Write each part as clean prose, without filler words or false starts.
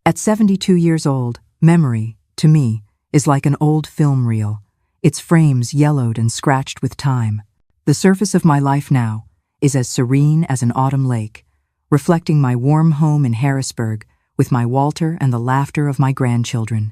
At 72 years old, memory, to me, is like an old film reel, its frames yellowed and scratched with time. The surface of my life now is as serene as an autumn lake, reflecting my warm home in Harrisburg with my Walter and the laughter of my grandchildren.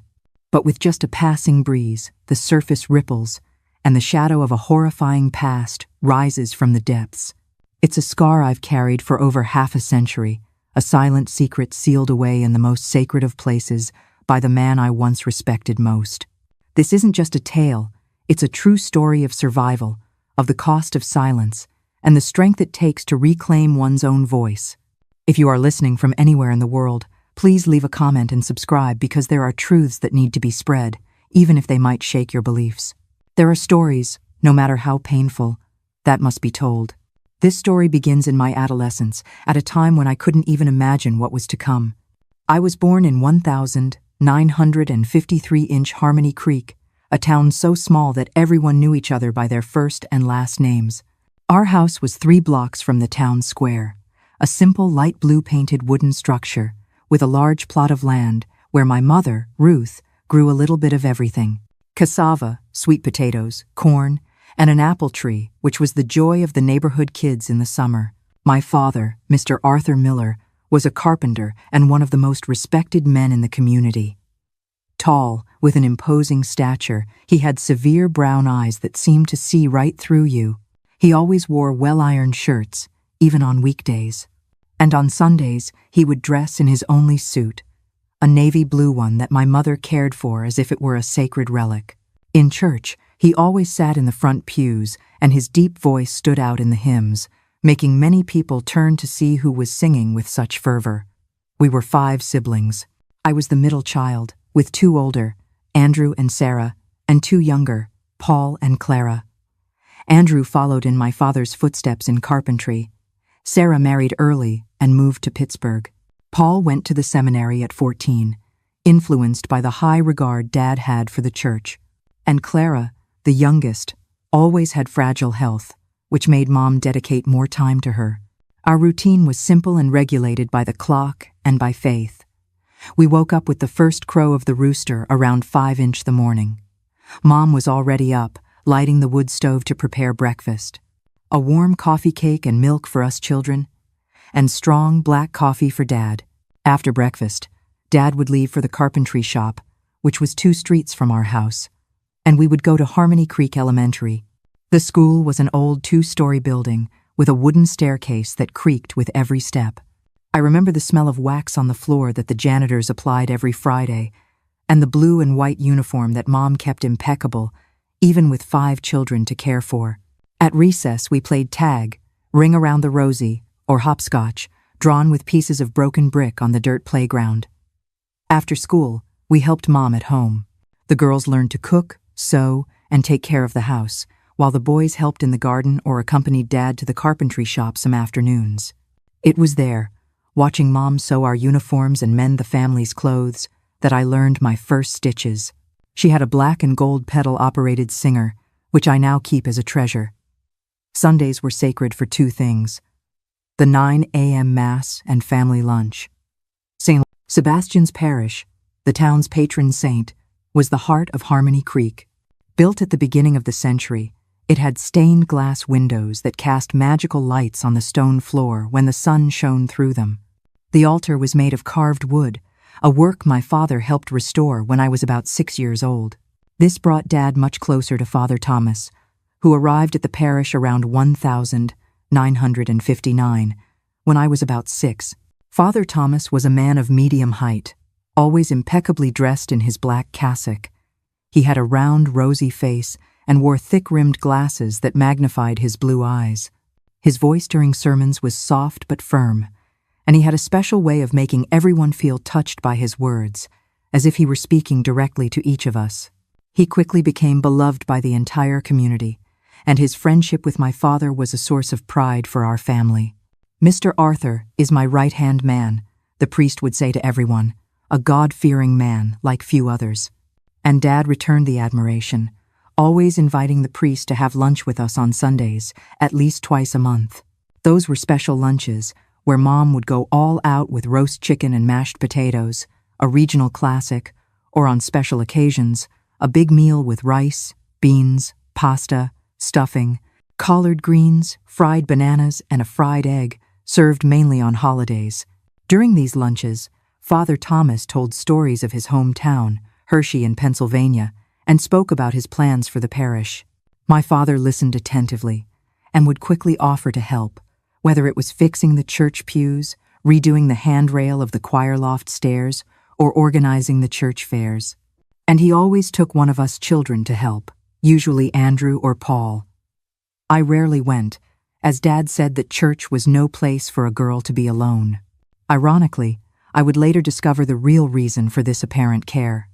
But with just a passing breeze, the surface ripples, and the shadow of a horrifying past rises from the depths. It's a scar I've carried for over half a century, a silent secret sealed away in the most sacred of places by the man I once respected most. This isn't just a tale, it's a true story of survival, of the cost of silence, and the strength it takes to reclaim one's own voice. If you are listening from anywhere in the world, please leave a comment and subscribe, because there are truths that need to be spread, even if they might shake your beliefs. There are stories, no matter how painful, that must be told. This story begins in my adolescence, at a time when I couldn't even imagine what was to come. I was born in 1953-inch Harmony Creek, a town so small that everyone knew each other by their first and last names. Our house was 3 blocks from the town square, a simple light blue painted wooden structure, with a large plot of land where my mother, Ruth, grew a little bit of everything. Cassava, sweet potatoes, corn, and an apple tree, which was the joy of the neighborhood kids in the summer. My father, Mr. Arthur Miller, was a carpenter and one of the most respected men in the community. Tall, with an imposing stature, he had severe brown eyes that seemed to see right through you. He always wore well-ironed shirts, even on weekdays. And on Sundays, he would dress in his only suit, a navy blue one that my mother cared for as if it were a sacred relic. In church, he always sat in the front pews, and his deep voice stood out in the hymns, making many people turn to see who was singing with such fervor. We were 5 siblings. I was the middle child, with 2 older, Andrew and Sarah, and 2 younger, Paul and Clara. Andrew followed in my father's footsteps in carpentry. Sarah married early and moved to Pittsburgh. Paul went to the seminary at 14, influenced by the high regard Dad had for the church. And Clara, the youngest, always had fragile health, which made Mom dedicate more time to her. Our routine was simple and regulated by the clock and by faith. We woke up with the first crow of the rooster around 5-inch the morning. Mom was already up, lighting the wood stove to prepare breakfast. A warm coffee cake and milk for us children, and strong black coffee for Dad. After breakfast, Dad would leave for the carpentry shop, which was 2 streets from our house, and we would go to Harmony Creek Elementary. The school was an old 2-story building with a wooden staircase that creaked with every step. I remember the smell of wax on the floor that the janitors applied every Friday, and the blue and white uniform that Mom kept impeccable, even with 5 children to care for. At recess, we played tag, ring around the rosy, or hopscotch, drawn with pieces of broken brick on the dirt playground. After school, we helped Mom at home. The girls learned to cook, sew, and take care of the house, while the boys helped in the garden or accompanied Dad to the carpentry shop some afternoons. It was there, watching Mom sew our uniforms and mend the family's clothes, that I learned my first stitches. She had a black and gold pedal-operated singer, which I now keep as a treasure. Sundays were sacred for 2 things: the 9 a.m. Mass and family lunch. St. Sebastian's Parish, the town's patron saint, was the heart of Harmony Creek. Built at the beginning of the century, it had stained glass windows that cast magical lights on the stone floor when the sun shone through them. The altar was made of carved wood, a work my father helped restore when I was about 6 years old. This brought Dad much closer to Father Thomas, who arrived at the parish around 1959, when I was about 6. Father Thomas was a man of medium height, always impeccably dressed in his black cassock. He had a round, rosy face and wore thick-rimmed glasses that magnified his blue eyes. His voice during sermons was soft but firm, and he had a special way of making everyone feel touched by his words, as if he were speaking directly to each of us. He quickly became beloved by the entire community, and his friendship with my father was a source of pride for our family. "Mr. Arthur is my right-hand man," the priest would say to everyone, a God-fearing man like few others. And Dad returned the admiration, always inviting the priest to have lunch with us on Sundays, at least twice a month. Those were special lunches, where Mom would go all out with roast chicken and mashed potatoes, a regional classic, or on special occasions, a big meal with rice, beans, pasta, stuffing, collard greens, fried bananas, and a fried egg, served mainly on holidays. During these lunches, Father Thomas told stories of his hometown, Hershey in Pennsylvania, and spoke about his plans for the parish. My father listened attentively and would quickly offer to help, whether it was fixing the church pews, redoing the handrail of the choir loft stairs, or organizing the church fairs. And he always took one of us children to help, usually Andrew or Paul. I rarely went, as Dad said that church was no place for a girl to be alone. Ironically, I would later discover the real reason for this apparent care.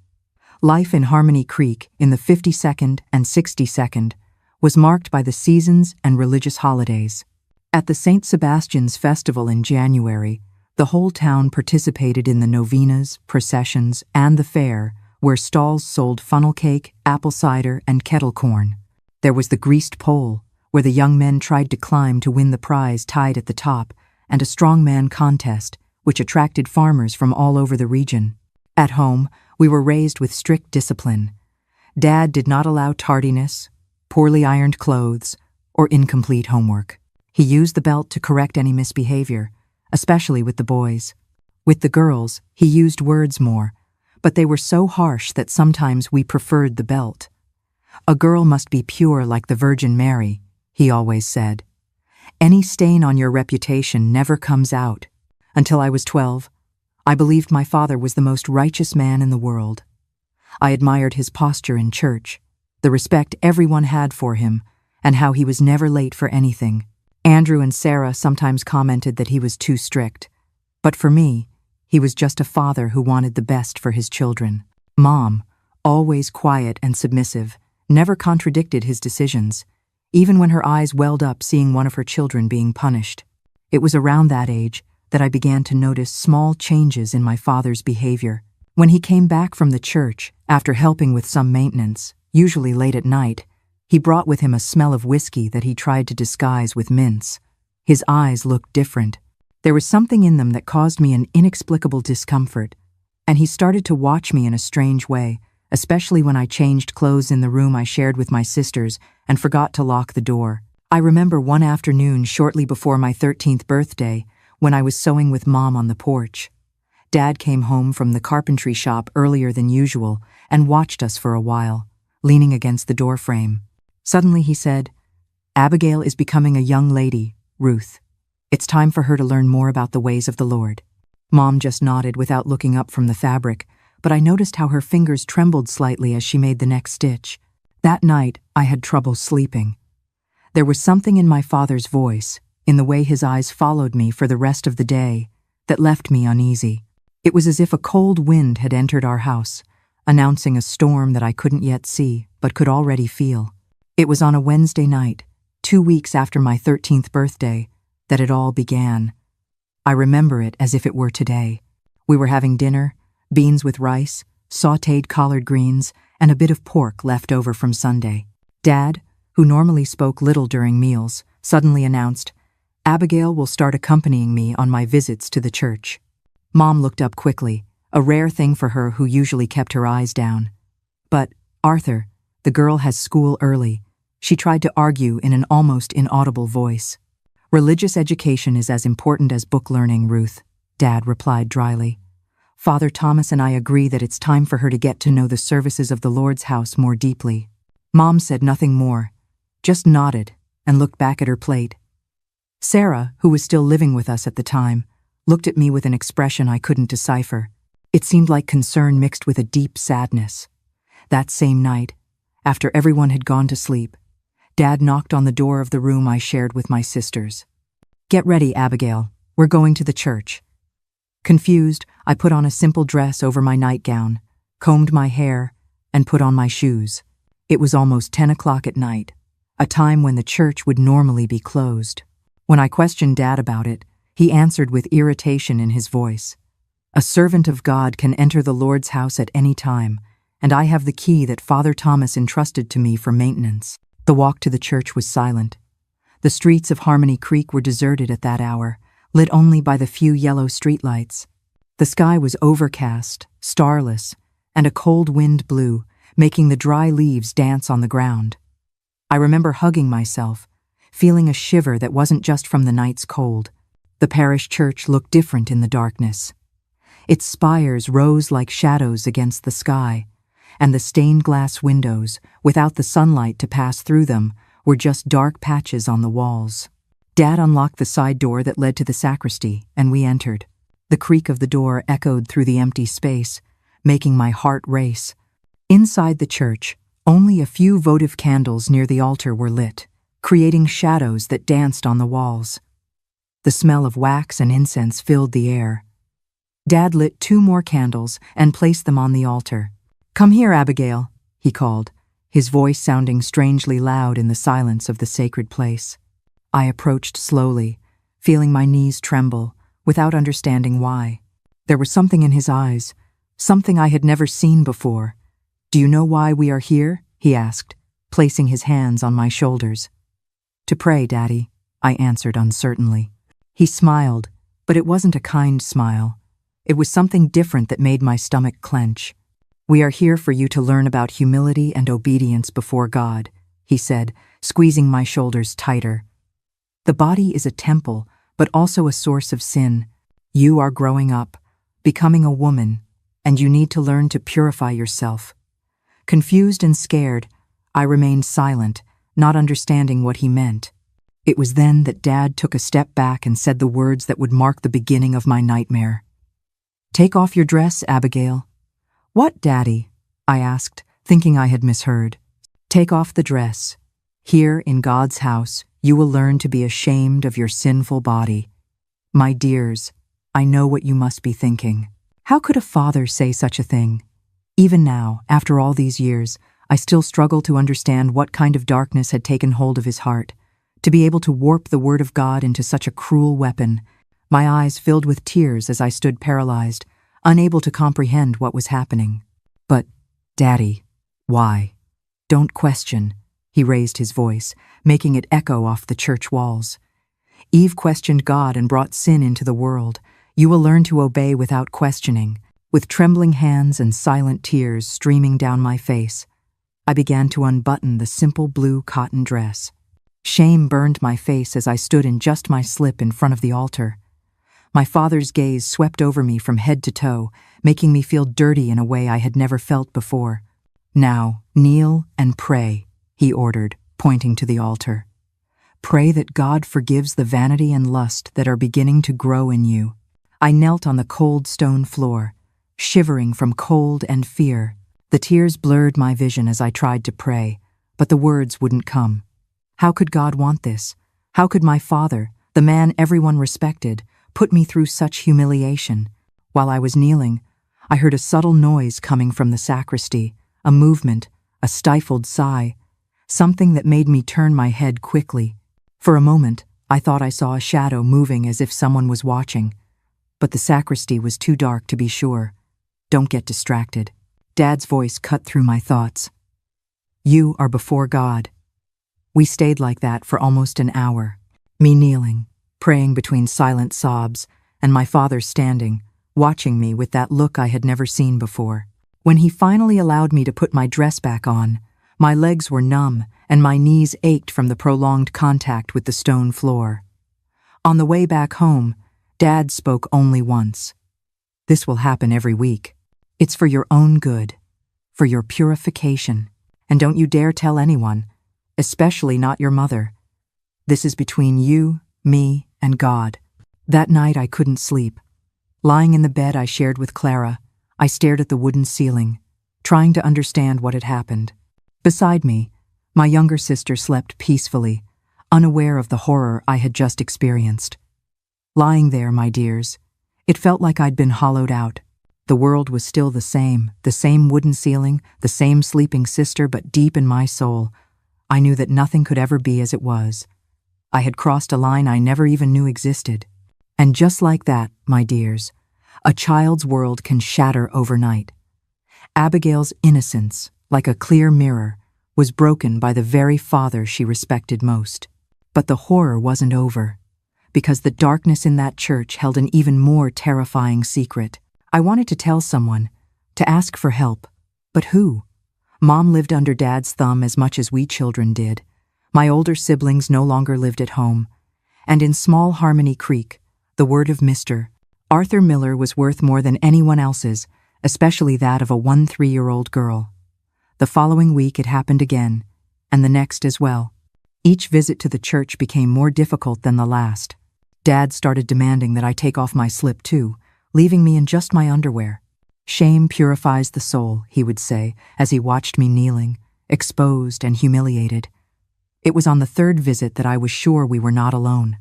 Life in Harmony Creek in the 52nd and 62nd was marked by the seasons and religious holidays. At the St. Sebastian's Festival in January, the whole town participated in the novenas, processions, and the fair, where stalls sold funnel cake, apple cider, and kettle corn. There was the greased pole, where the young men tried to climb to win the prize tied at the top, and a strongman contest, which attracted farmers from all over the region. At home, we were raised with strict discipline. Dad did not allow tardiness, poorly ironed clothes, or incomplete homework. He used the belt to correct any misbehavior, especially with the boys. With the girls, he used words more, but they were so harsh that sometimes we preferred the belt. A girl must be pure like the Virgin Mary, he always said. Any stain on your reputation never comes out. Until I was 12, I believed my father was the most righteous man in the world. I admired his posture in church, the respect everyone had for him, and how he was never late for anything. Andrew and Sarah sometimes commented that he was too strict, but for me, he was just a father who wanted the best for his children. Mom, always quiet and submissive, never contradicted his decisions, even when her eyes welled up seeing one of her children being punished. It was around that age that I began to notice small changes in my father's behavior. When he came back from the church, after helping with some maintenance, usually late at night, he brought with him a smell of whiskey that he tried to disguise with mints. His eyes looked different. There was something in them that caused me an inexplicable discomfort, and he started to watch me in a strange way, especially when I changed clothes in the room I shared with my sisters and forgot to lock the door. I remember one afternoon shortly before my 13th birthday when I was sewing with Mom on the porch. Dad came home from the carpentry shop earlier than usual and watched us for a while, leaning against the doorframe. Suddenly he said, "Abigail is becoming a young lady, Ruth. It's time for her to learn more about the ways of the Lord." Mom just nodded without looking up from the fabric, but I noticed how her fingers trembled slightly as she made the next stitch. That night, I had trouble sleeping. There was something in my father's voice, in the way his eyes followed me for the rest of the day, that left me uneasy. It was as if a cold wind had entered our house, announcing a storm that I couldn't yet see, but could already feel. It was on a Wednesday night, 2 weeks after my 13th birthday, that it all began. I remember it as if it were today. We were having dinner, beans with rice, sautéed collard greens, and a bit of pork left over from Sunday. Dad, who normally spoke little during meals, suddenly announced, "Abigail will start accompanying me on my visits to the church." Mom looked up quickly, a rare thing for her who usually kept her eyes down. "But, Arthur, the girl has school early," she tried to argue in an almost inaudible voice. "Religious education is as important as book learning, Ruth," Dad replied dryly. "Father Thomas and I agree that it's time for her to get to know the services of the Lord's house more deeply." Mom said nothing more, just nodded and looked back at her plate. Sarah, who was still living with us at the time, looked at me with an expression I couldn't decipher. It seemed like concern mixed with a deep sadness. That same night, after everyone had gone to sleep, Dad knocked on the door of the room I shared with my sisters. "Get ready, Abigail. We're going to the church." Confused, I put on a simple dress over my nightgown, combed my hair, and put on my shoes. It was almost 10 o'clock at night, a time when the church would normally be closed. When I questioned Dad about it, he answered with irritation in his voice. "A servant of God can enter the Lord's house at any time, and I have the key that Father Thomas entrusted to me for maintenance." The walk to the church was silent. The streets of Harmony Creek were deserted at that hour, lit only by the few yellow streetlights. The sky was overcast, starless, and a cold wind blew, making the dry leaves dance on the ground. I remember hugging myself, feeling a shiver that wasn't just from the night's cold. The parish church looked different in the darkness. Its spires rose like shadows against the sky, and the stained glass windows, without the sunlight to pass through them, were just dark patches on the walls. Dad unlocked the side door that led to the sacristy, and we entered. The creak of the door echoed through the empty space, making my heart race. Inside the church, only a few votive candles near the altar were lit, creating shadows that danced on the walls. The smell of wax and incense filled the air. Dad lit 2 more candles and placed them on the altar. "Come here, Abigail," he called, his voice sounding strangely loud in the silence of the sacred place. I approached slowly, feeling my knees tremble, without understanding why. There was something in his eyes, something I had never seen before. "Do you know why we are here?" he asked, placing his hands on my shoulders. "To pray, Daddy," I answered uncertainly. He smiled, but it wasn't a kind smile. It was something different that made my stomach clench. "We are here for you to learn about humility and obedience before God," he said, squeezing my shoulders tighter. "The body is a temple, but also a source of sin. You are growing up, becoming a woman, and you need to learn to purify yourself." Confused and scared, I remained silent, not understanding what he meant. It was then that Dad took a step back and said the words that would mark the beginning of my nightmare. "Take off your dress, Abigail." "What, Daddy?" I asked, thinking I had misheard. "Take off the dress. Here, in God's house, you will learn to be ashamed of your sinful body." My dears, I know what you must be thinking. How could a father say such a thing? Even now, after all these years, I still struggle to understand what kind of darkness had taken hold of his heart. To be able to warp the word of God into such a cruel weapon. My eyes filled with tears as I stood paralyzed, unable to comprehend what was happening. "But, Daddy, why? Don't question." He raised his voice, making it echo off the church walls. "Eve questioned God and brought sin into the world. You will learn to obey without questioning." With trembling hands and silent tears streaming down my face, I began to unbutton the simple blue cotton dress. Shame burned my face as I stood in just my slip in front of the altar. My father's gaze swept over me from head to toe, making me feel dirty in a way I had never felt before. "Now, kneel and pray," he ordered, pointing to the altar. "Pray that God forgives the vanity and lust that are beginning to grow in you." I knelt on the cold stone floor, shivering from cold and fear. The tears blurred my vision as I tried to pray, but the words wouldn't come. How could God want this? How could my father, the man everyone respected, put me through such humiliation? While I was kneeling, I heard a subtle noise coming from the sacristy, a movement, a stifled sigh, something that made me turn my head quickly. For a moment, I thought I saw a shadow moving as if someone was watching, but the sacristy was too dark to be sure. "Don't get distracted." Dad's voice cut through my thoughts. "You are before God." We stayed like that for almost an hour, me kneeling, praying between silent sobs, and my father standing, watching me with that look I had never seen before. When he finally allowed me to put my dress back on, my legs were numb and my knees ached from the prolonged contact with the stone floor. On the way back home, Dad spoke only once. "This will happen every week. It's for your own good, for your purification, and don't you dare tell anyone, especially not your mother. This is between you, me, and God." That night I couldn't sleep. Lying in the bed I shared with Clara, I stared at the wooden ceiling, trying to understand what had happened. Beside me, my younger sister slept peacefully, unaware of the horror I had just experienced. Lying there, my dears, it felt like I'd been hollowed out. The world was still the same wooden ceiling, the same sleeping sister, but deep in my soul, I knew that nothing could ever be as it was. I had crossed a line I never even knew existed. And just like that, my dears, a child's world can shatter overnight. Abigail's innocence, like a clear mirror, was broken by the very father she respected most. But the horror wasn't over, because the darkness in that church held an even more terrifying secret. I wanted to tell someone, to ask for help. But who? Mom lived under Dad's thumb as much as we children did. My older siblings no longer lived at home. And in small Harmony Creek, the word of Mr. Arthur Miller was worth more than anyone else's, especially that of a 3-year-old girl. The following week it happened again, and the next as well. Each visit to the church became more difficult than the last. Dad started demanding that I take off my slip too, leaving me in just my underwear. "Shame purifies the soul," he would say, as he watched me kneeling, exposed and humiliated. It was on the third visit that I was sure we were not alone.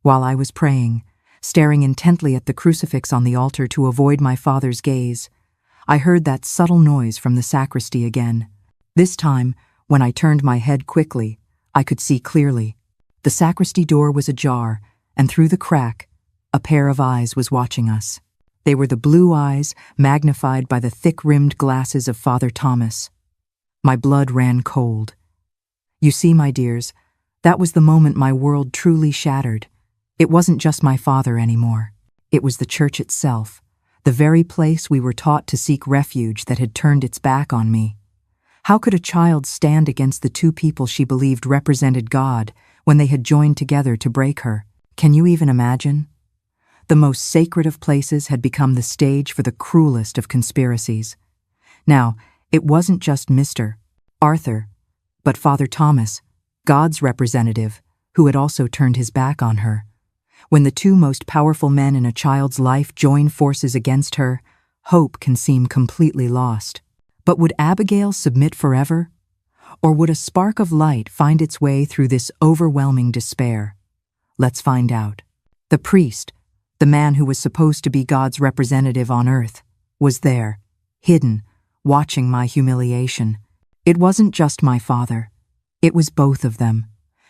While I was praying, staring intently at the crucifix on the altar to avoid my father's gaze, I heard that subtle noise from the sacristy again. This time, when I turned my head quickly, I could see clearly. The sacristy door was ajar, and through the crack, a pair of eyes was watching us. They were the blue eyes magnified by the thick-rimmed glasses of Father Thomas. My blood ran cold. You see, my dears, that was the moment my world truly shattered. It wasn't just my father anymore. It was the church itself, the very place we were taught to seek refuge that had turned its back on me. How could a child stand against the two people she believed represented God when they had joined together to break her? Can you even imagine? The most sacred of places had become the stage for the cruelest of conspiracies. Now, it wasn't just Mr. Arthur, but Father Thomas, God's representative, who had also turned his back on her. When the two most powerful men in a child's life join forces against her, hope can seem completely lost. But would Abigail submit forever? Or would a spark of light find its way through this overwhelming despair? Let's find out. The priest, the man who was supposed to be God's representative on earth, was there, hidden, watching my humiliation. It wasn't just my father. It was both of them,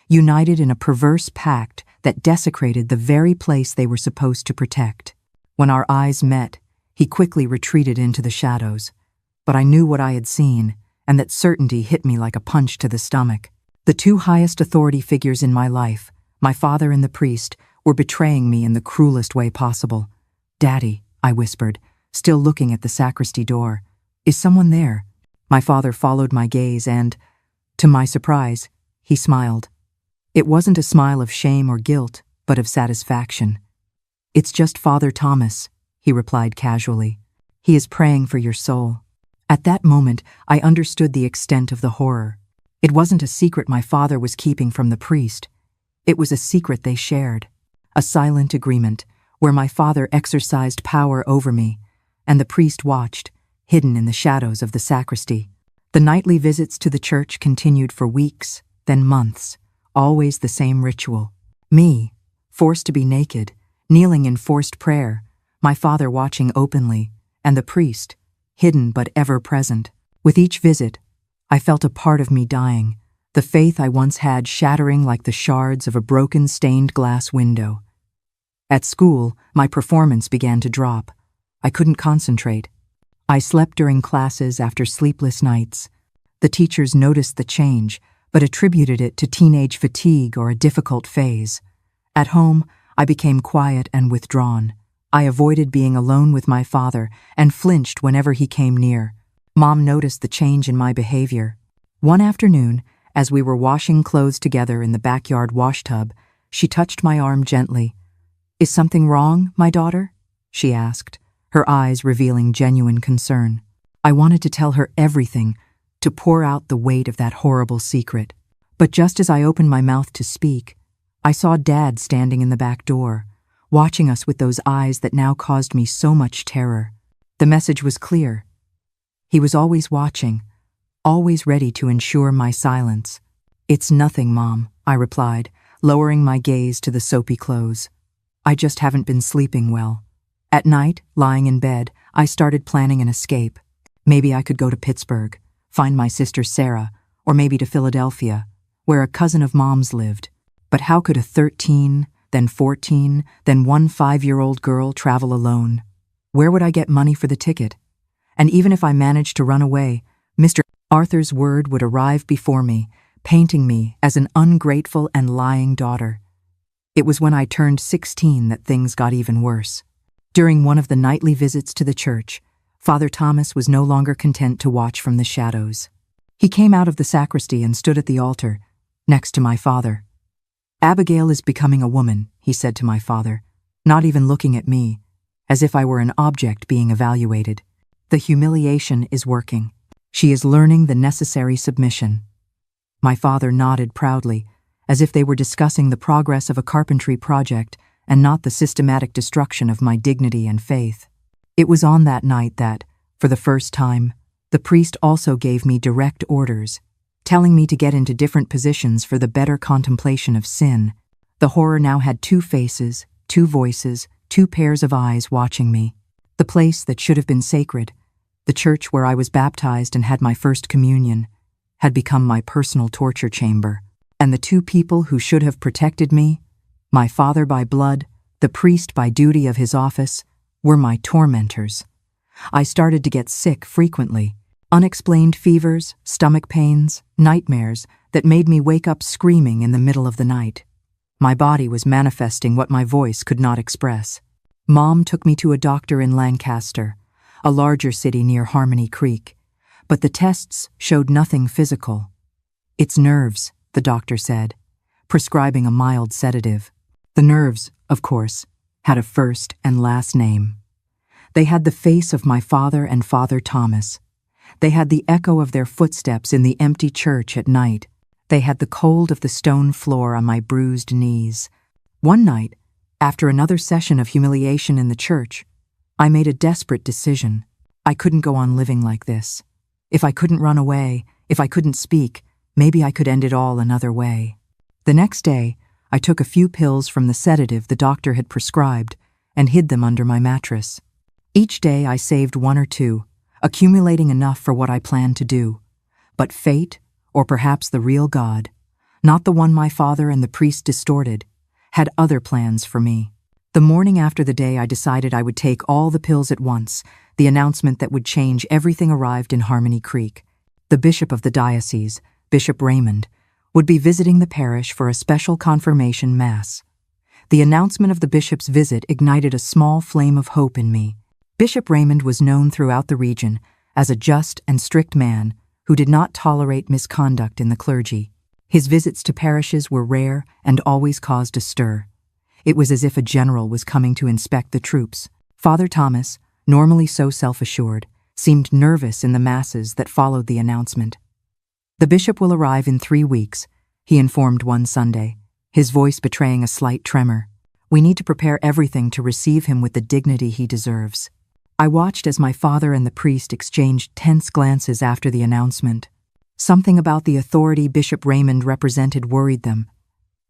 united in a perverse pact that desecrated the very place they were supposed to protect. When our eyes met, he quickly retreated into the shadows. But I knew what I had seen, and that certainty hit me like a punch to the stomach. The two highest authority figures in my life, my father and the priest, were betraying me in the cruelest way possible. "Daddy," I whispered, still looking at the sacristy door. "Is someone there?" My father followed my gaze and, to my surprise, he smiled. It wasn't a smile of shame or guilt, but of satisfaction. "It's just Father Thomas," he replied casually. "He is praying for your soul." At that moment, I understood the extent of the horror. It wasn't a secret my father was keeping from the priest. It was a secret they shared. A silent agreement, where my father exercised power over me, and the priest watched, hidden in the shadows of the sacristy. The nightly visits to the church continued for weeks, then months, always the same ritual. Me, forced to be naked, kneeling in forced prayer, my father watching openly, and the priest, hidden but ever present. With each visit, I felt a part of me dying, the faith I once had shattering like the shards of a broken stained glass window. At school, my performance began to drop. I couldn't concentrate. I slept during classes after sleepless nights. The teachers noticed the change, but attributed it to teenage fatigue or a difficult phase. At home, I became quiet and withdrawn. I avoided being alone with my father and flinched whenever he came near. Mom noticed the change in my behavior. One afternoon, as we were washing clothes together in the backyard washtub, she touched my arm gently. "Is something wrong, my daughter?" she asked, her eyes revealing genuine concern. I wanted to tell her everything, to pour out the weight of that horrible secret. But just as I opened my mouth to speak, I saw Dad standing in the back door, watching us with those eyes that now caused me so much terror. The message was clear. He was always watching, always ready to ensure my silence. "It's nothing, Mom," I replied, lowering my gaze to the soapy clothes. "I just haven't been sleeping well." At night, lying in bed, I started planning an escape. Maybe I could go to Pittsburgh, find my sister Sarah, or maybe to Philadelphia, where a cousin of Mom's lived. But how could a 13, then 14, then 5-year-old girl travel alone? Where would I get money for the ticket? And even if I managed to run away, Mr. Arthur's word would arrive before me, painting me as an ungrateful and lying daughter. It was when I turned 16 that things got even worse. During one of the nightly visits to the church, Father Thomas was no longer content to watch from the shadows. He came out of the sacristy and stood at the altar, next to my father. "Abigail is becoming a woman," he said to my father, not even looking at me, as if I were an object being evaluated. "The humiliation is working. She is learning the necessary submission." My father nodded proudly, as if they were discussing the progress of a carpentry project and not the systematic destruction of my dignity and faith. It was on that night that, for the first time, the priest also gave me direct orders, telling me to get into different positions for the better contemplation of sin. The horror now had two faces, two voices, two pairs of eyes watching me. The place that should have been sacred, the church where I was baptized and had my first communion, had become my personal torture chamber. And the two people who should have protected me, my father by blood, the priest by duty of his office, were my tormentors. I started to get sick frequently. Unexplained fevers, stomach pains, nightmares that made me wake up screaming in the middle of the night. My body was manifesting what my voice could not express. Mom took me to a doctor in Lancaster, a larger city near Harmony Creek, but the tests showed nothing physical. "It's nerves," the doctor said, prescribing a mild sedative. The nerves, of course, had a first and last name. They had the face of my father and Father Thomas. They had the echo of their footsteps in the empty church at night. They had the cold of the stone floor on my bruised knees. One night, after another session of humiliation in the church, I made a desperate decision. I couldn't go on living like this. If I couldn't run away, if I couldn't speak, maybe I could end it all another way. The next day, I took a few pills from the sedative the doctor had prescribed and hid them under my mattress. Each day I saved one or two, accumulating enough for what I planned to do. But fate, or perhaps the real God, not the one my father and the priest distorted, had other plans for me. The morning after the day I decided I would take all the pills at once, the announcement that would change everything arrived in Harmony Creek. The bishop of the diocese, Bishop Raymond, would be visiting the parish for a special confirmation mass. The announcement of the bishop's visit ignited a small flame of hope in me. Bishop Raymond was known throughout the region as a just and strict man who did not tolerate misconduct in the clergy. His visits to parishes were rare and always caused a stir. It was as if a general was coming to inspect the troops. Father Thomas, normally so self-assured, seemed nervous in the masses that followed the announcement. "The bishop will arrive in 3 weeks," he informed one Sunday, his voice betraying a slight tremor. "We need to prepare everything to receive him with the dignity he deserves." I watched as my father and the priest exchanged tense glances after the announcement. Something about the authority Bishop Raymond represented worried them,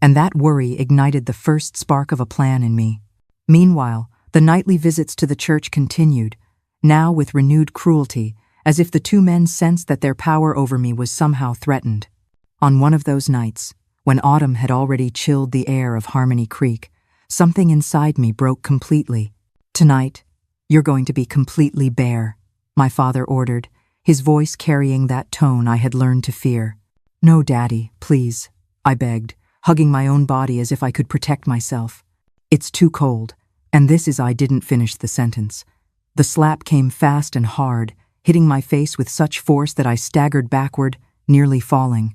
and that worry ignited the first spark of a plan in me. Meanwhile, the nightly visits to the church continued, now with renewed cruelty, as if the two men sensed that their power over me was somehow threatened. On one of those nights, when autumn had already chilled the air of Harmony Creek, something inside me broke completely. "Tonight, you're going to be completely bare," my father ordered, his voice carrying that tone I had learned to fear. "No, Daddy, please," I begged, hugging my own body as if I could protect myself. "It's too cold," and this is I didn't finish the sentence. The slap came fast and hard, hitting my face with such force that I staggered backward, nearly falling.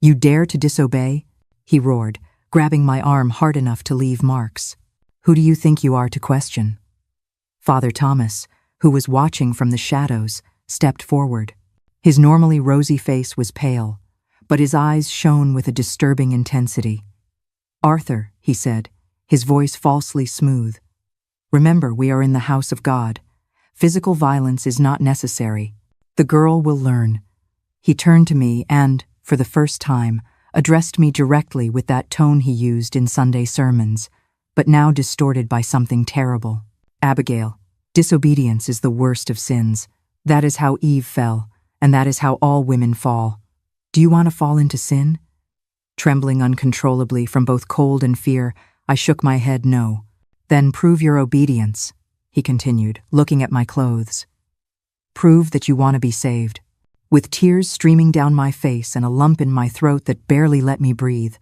"You dare to disobey?" he roared, grabbing my arm hard enough to leave marks. "Who do you think you are to question?" Father Thomas, who was watching from the shadows, stepped forward. His normally rosy face was pale, but his eyes shone with a disturbing intensity. "Arthur," he said, his voice falsely smooth, "remember, we are in the house of God. Physical violence is not necessary. The girl will learn." He turned to me and, for the first time, addressed me directly with that tone he used in Sunday sermons, but now distorted by something terrible. "Abigail, disobedience is the worst of sins. That is how Eve fell, and that is how all women fall. Do you want to fall into sin?" Trembling uncontrollably from both cold and fear, I shook my head no. "Then prove your obedience," he continued, looking at my clothes. "Prove that you want to be saved." With tears streaming down my face and a lump in my throat that barely let me breathe,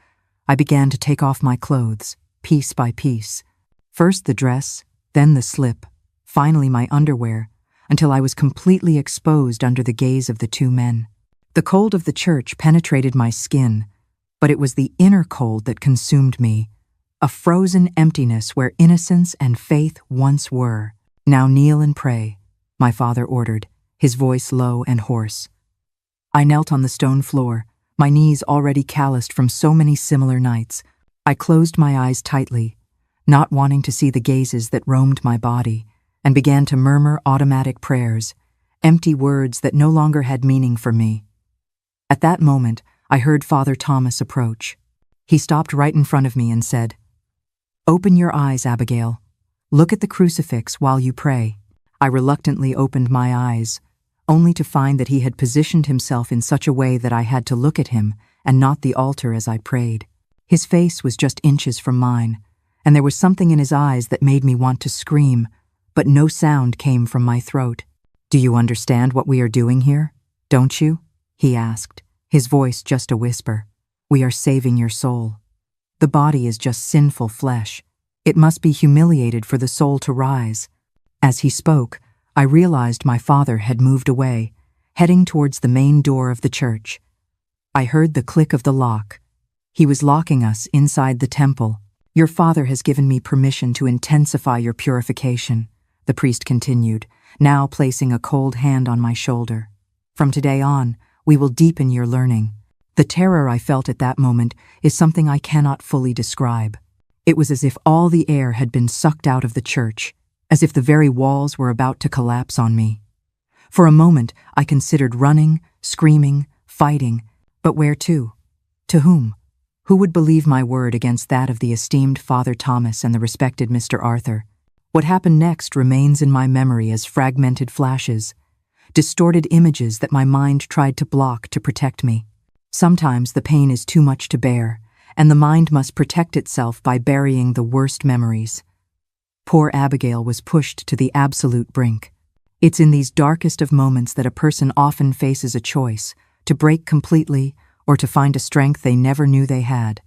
I began to take off my clothes, piece by piece. First the dress, then the slip, finally my underwear, until I was completely exposed under the gaze of the two men. The cold of the church penetrated my skin, but it was the inner cold that consumed me, a frozen emptiness where innocence and faith once were. "Now kneel and pray," my father ordered, his voice low and hoarse. I knelt on the stone floor, my knees already calloused from so many similar nights. I closed my eyes tightly, not wanting to see the gazes that roamed my body, and began to murmur automatic prayers, empty words that no longer had meaning for me. At that moment, I heard Father Thomas approach. He stopped right in front of me and said, "Open your eyes, Abigail. Look at the crucifix while you pray." I reluctantly opened my eyes, only to find that he had positioned himself in such a way that I had to look at him and not the altar as I prayed. His face was just inches from mine, and there was something in his eyes that made me want to scream, but no sound came from my throat. "Do you understand what we are doing here? Don't you?" he asked, his voice just a whisper. "We are saving your soul. The body is just sinful flesh. It must be humiliated for the soul to rise." As he spoke, I realized my father had moved away, heading towards the main door of the church. I heard the click of the lock. He was locking us inside the temple. "Your father has given me permission to intensify your purification," the priest continued, now placing a cold hand on my shoulder. "From today on, we will deepen your learning." The terror I felt at that moment is something I cannot fully describe. It was as if all the air had been sucked out of the church, as if the very walls were about to collapse on me. For a moment, I considered running, screaming, fighting, but where to? To whom? Who would believe my word against that of the esteemed Father Thomas and the respected Mr. Arthur? What happened next remains in my memory as fragmented flashes, distorted images that my mind tried to block to protect me. Sometimes the pain is too much to bear, and the mind must protect itself by burying the worst memories. Poor Abigail was pushed to the absolute brink. It's in these darkest of moments that a person often faces a choice, to break completely or to find a strength they never knew they had.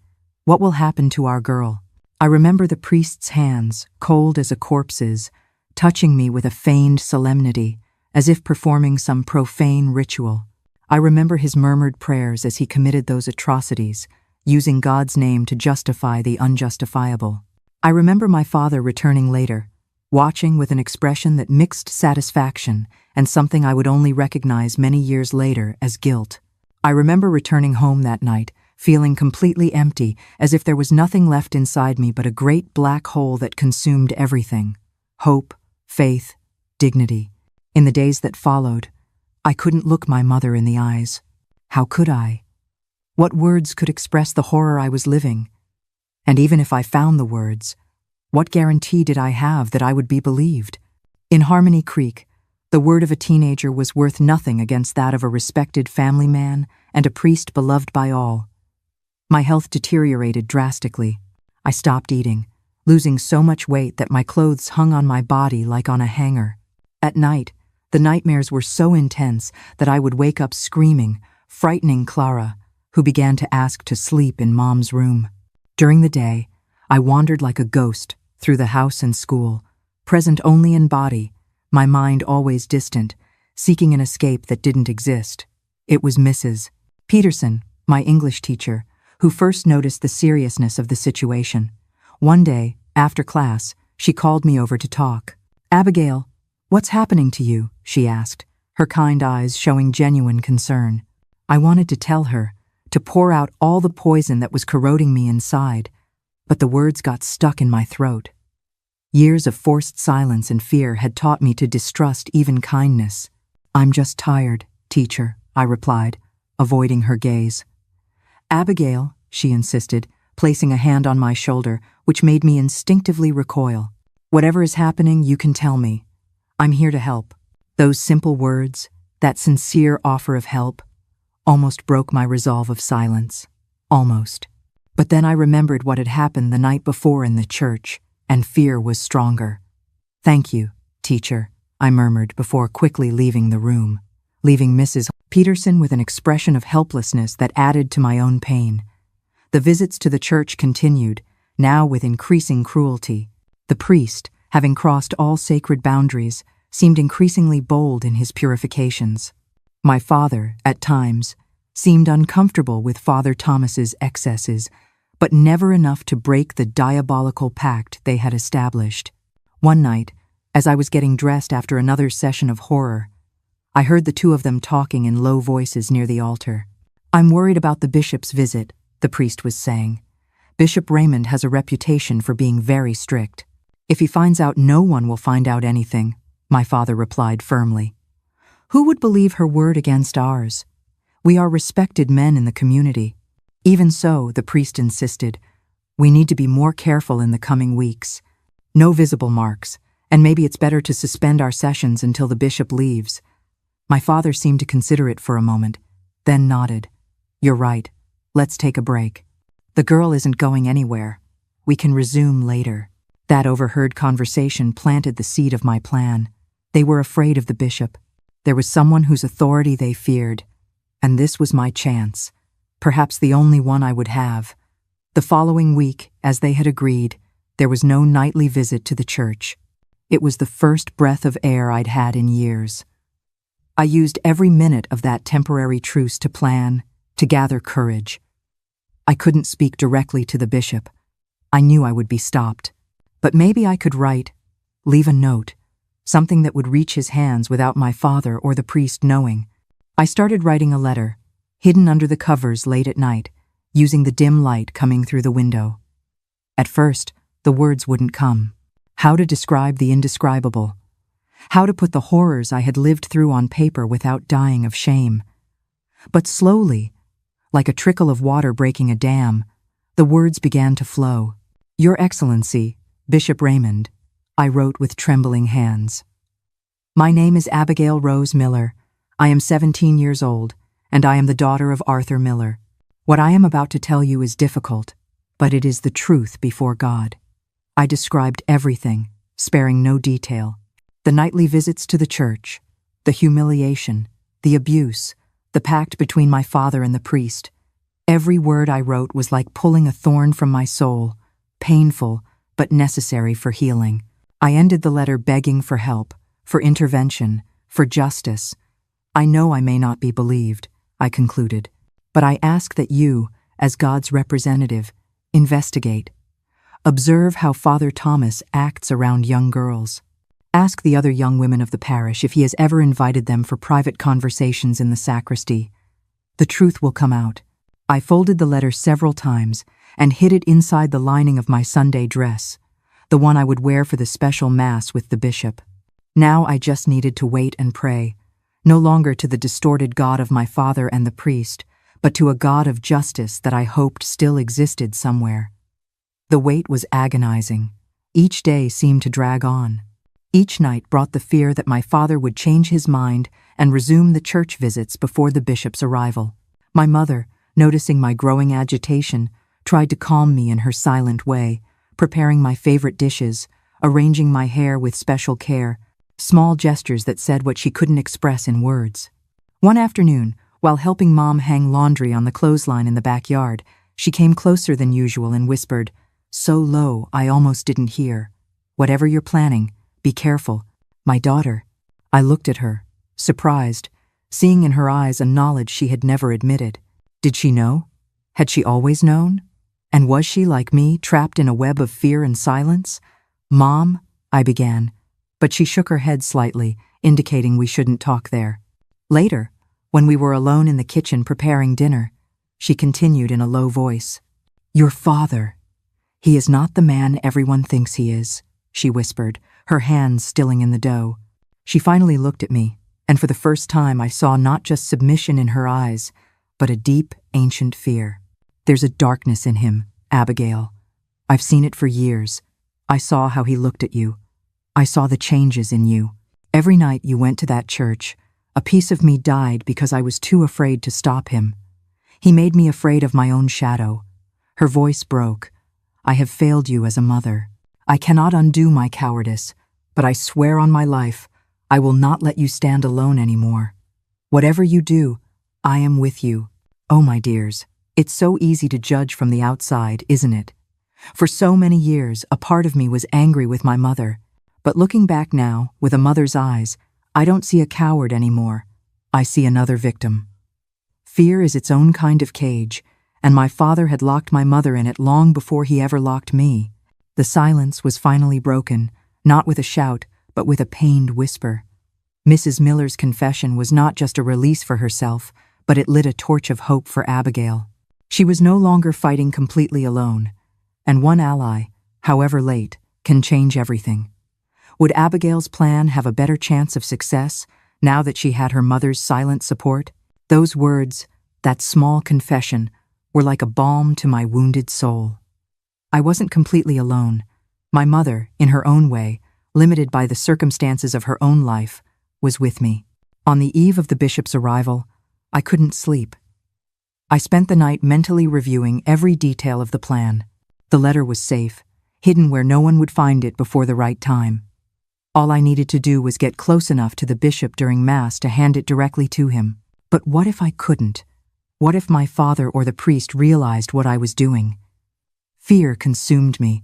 What will happen to our girl? I remember the priest's hands, cold as a corpse's, touching me with a feigned solemnity, as if performing some profane ritual. I remember his murmured prayers as he committed those atrocities, using God's name to justify the unjustifiable. I remember my father returning later, watching with an expression that mixed satisfaction and something I would only recognize many years later as guilt. I remember returning home that night, feeling completely empty, as if there was nothing left inside me but a great black hole that consumed everything: hope, faith, dignity. In the days that followed, I couldn't look my mother in the eyes. How could I? What words could express the horror I was living? And even if I found the words, what guarantee did I have that I would be believed? In Harmony Creek, the word of a teenager was worth nothing against that of a respected family man and a priest beloved by all. My health deteriorated drastically. I stopped eating, losing so much weight that my clothes hung on my body like on a hanger. At night, the nightmares were so intense that I would wake up screaming, frightening Clara, who began to ask to sleep in Mom's room. During the day, I wandered like a ghost through the house and school, present only in body, my mind always distant, seeking an escape that didn't exist. It was Mrs. Peterson, my English teacher, who first noticed the seriousness of the situation. One day, after class, she called me over to talk. "Abigail, what's happening to you?" she asked, her kind eyes showing genuine concern. I wanted to tell her, to pour out all the poison that was corroding me inside, but the words got stuck in my throat. Years of forced silence and fear had taught me to distrust even kindness. "I'm just tired, teacher," I replied, avoiding her gaze. "Abigail," she insisted, placing a hand on my shoulder, which made me instinctively recoil. "Whatever is happening, you can tell me. I'm here to help." Those simple words, that sincere offer of help, almost broke my resolve of silence. Almost. But then I remembered what had happened the night before in the church, and fear was stronger. "Thank you, teacher," I murmured before quickly leaving the room, leaving Mrs. Peterson with an expression of helplessness that added to my own pain. The visits to the church continued, now with increasing cruelty. The priest, having crossed all sacred boundaries, seemed increasingly bold in his purifications. My father, at times, seemed uncomfortable with Father Thomas's excesses, but never enough to break the diabolical pact they had established. One night, as I was getting dressed after another session of horror, I heard the two of them talking in low voices near the altar. "I'm worried about the bishop's visit," the priest was saying. "Bishop Raymond has a reputation for being very strict. If he finds out, no one will find out anything," my father replied firmly. "Who would believe her word against ours? We are respected men in the community." "Even so," the priest insisted, "we need to be more careful in the coming weeks. No visible marks, and maybe it's better to suspend our sessions until the bishop leaves." My father seemed to consider it for a moment, then nodded. "You're right. Let's take a break. The girl isn't going anywhere. We can resume later." That overheard conversation planted the seed of my plan. They were afraid of the bishop. There was someone whose authority they feared, and this was my chance, perhaps the only one I would have. The following week, as they had agreed, there was no nightly visit to the church. It was the first breath of air I'd had in years. I used every minute of that temporary truce to plan, to gather courage. I couldn't speak directly to the bishop. I knew I would be stopped. But maybe I could write, leave a note, something that would reach his hands without my father or the priest knowing. I started writing a letter, hidden under the covers late at night, using the dim light coming through the window. At first, the words wouldn't come. How to describe the indescribable? How to put the horrors I had lived through on paper without dying of shame? But slowly, like a trickle of water breaking a dam, the words began to flow. "Your Excellency, Bishop Raymond," I wrote with trembling hands. "My name is Abigail Rose Miller. I am 17 years old, and I am the daughter of Arthur Miller. What I am about to tell you is difficult, but it is the truth before God." I described everything, sparing no detail. The nightly visits to the church, the humiliation, the abuse, the pact between my father and the priest. Every word I wrote was like pulling a thorn from my soul, painful, but necessary for healing. I ended the letter begging for help, for intervention, for justice. "I know I may not be believed," I concluded, "but I ask that you, as God's representative, investigate. Observe how Father Thomas acts around young girls. Ask the other young women of the parish if he has ever invited them for private conversations in the sacristy. The truth will come out." I folded the letter several times and hid it inside the lining of my Sunday dress, the one I would wear for the special Mass with the bishop. Now I just needed to wait and pray, no longer to the distorted God of my father and the priest, but to a God of justice that I hoped still existed somewhere. The wait was agonizing. Each day seemed to drag on. Each night brought the fear that my father would change his mind and resume the church visits before the bishop's arrival. My mother, noticing my growing agitation, tried to calm me in her silent way, preparing my favorite dishes, arranging my hair with special care, small gestures that said what she couldn't express in words. One afternoon, while helping Mom hang laundry on the clothesline in the backyard, she came closer than usual and whispered, so low I almost didn't hear, "Whatever you're planning, be careful." My daughter. I looked at her, surprised, seeing in her eyes a knowledge she had never admitted. Did she know? Had she always known? And was she, like me, trapped in a web of fear and silence? "Mom," I began, but she shook her head slightly, indicating we shouldn't talk there. Later, when we were alone in the kitchen preparing dinner, she continued in a low voice, "Your father. He is not the man everyone thinks he is," she whispered, her hands stilling in the dough. She finally looked at me, and for the first time I saw not just submission in her eyes, but a deep, ancient fear. "There's a darkness in him, Abigail. I've seen it for years. I saw how he looked at you. I saw the changes in you. Every night you went to that church, a piece of me died because I was too afraid to stop him. He made me afraid of my own shadow." Her voice broke. "I have failed you as a mother. I cannot undo my cowardice, but I swear on my life, I will not let you stand alone anymore. Whatever you do, I am with you." Oh, my dears, it's so easy to judge from the outside, isn't it? For so many years, a part of me was angry with my mother, But looking back now, with a mother's eyes, I don't see a coward anymore. I see another victim. Fear is its own kind of cage, and my father had locked my mother in it long before he ever locked me. The silence was finally broken, not with a shout, but with a pained whisper. Mrs. Miller's confession was not just a release for herself, but it lit a torch of hope for Abigail. She was no longer fighting completely alone, and one ally, however late, can change everything. Would Abigail's plan have a better chance of success now that she had her mother's silent support? Those words, that small confession, were like a balm to my wounded soul. I wasn't completely alone. My mother, in her own way, limited by the circumstances of her own life, was with me. On the eve of the bishop's arrival, I couldn't sleep. I spent the night mentally reviewing every detail of the plan. The letter was safe, hidden where no one would find it before the right time. All I needed to do was get close enough to the bishop during Mass to hand it directly to him. But what if I couldn't? What if my father or the priest realized what I was doing? Fear consumed me,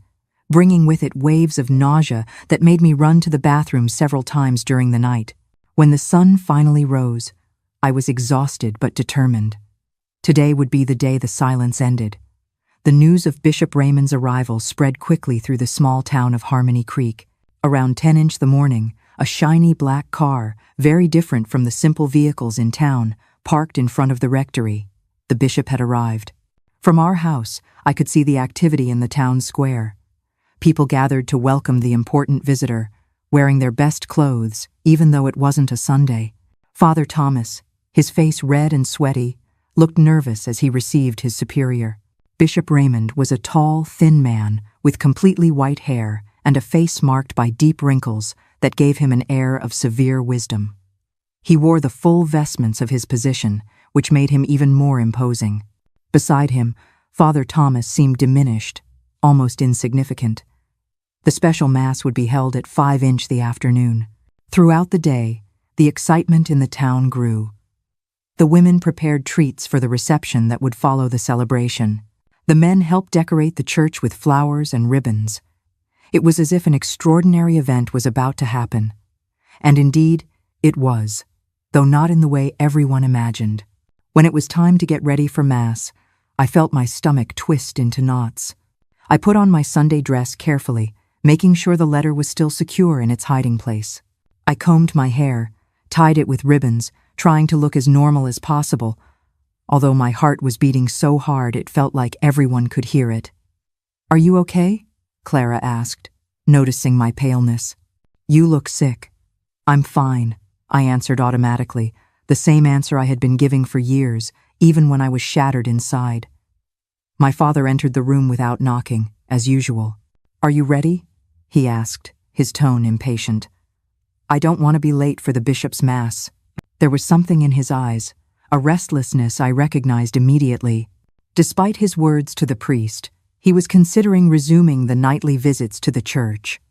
bringing with it waves of nausea that made me run to the bathroom several times during the night. When the sun finally rose, I was exhausted but determined. Today would be the day the silence ended. The news of Bishop Raymond's arrival spread quickly through the small town of Harmony Creek. Around 10 the morning, a shiny black car, very different from the simple vehicles in town, parked in front of the rectory. The bishop had arrived. From our house, I could see the activity in the town square. People gathered to welcome the important visitor, wearing their best clothes, even though it wasn't a Sunday. Father Thomas, his face red and sweaty, looked nervous as he received his superior. Bishop Raymond was a tall, thin man with completely white hair and a face marked by deep wrinkles that gave him an air of severe wisdom. He wore the full vestments of his position, which made him even more imposing. Beside him, Father Thomas seemed diminished, almost insignificant. The special Mass would be held at 5 the afternoon. Throughout the day, the excitement in the town grew. The women prepared treats for the reception that would follow the celebration. The men helped decorate the church with flowers and ribbons. It was as if an extraordinary event was about to happen. And indeed, it was, though not in the way everyone imagined. When it was time to get ready for Mass, I felt my stomach twist into knots. I put on my Sunday dress carefully, making sure the letter was still secure in its hiding place. I combed my hair, tied it with ribbons, trying to look as normal as possible, although my heart was beating so hard it felt like everyone could hear it. "Are you okay?" Clara asked, noticing my paleness. "You look sick." "I'm fine," I answered automatically, the same answer I had been giving for years, even when I was shattered inside. My father entered the room without knocking, as usual. "Are you ready?" he asked, his tone impatient. "I don't want to be late for the bishop's Mass." There was something in his eyes, a restlessness I recognized immediately. Despite his words to the priest, he was considering resuming the nightly visits to the church.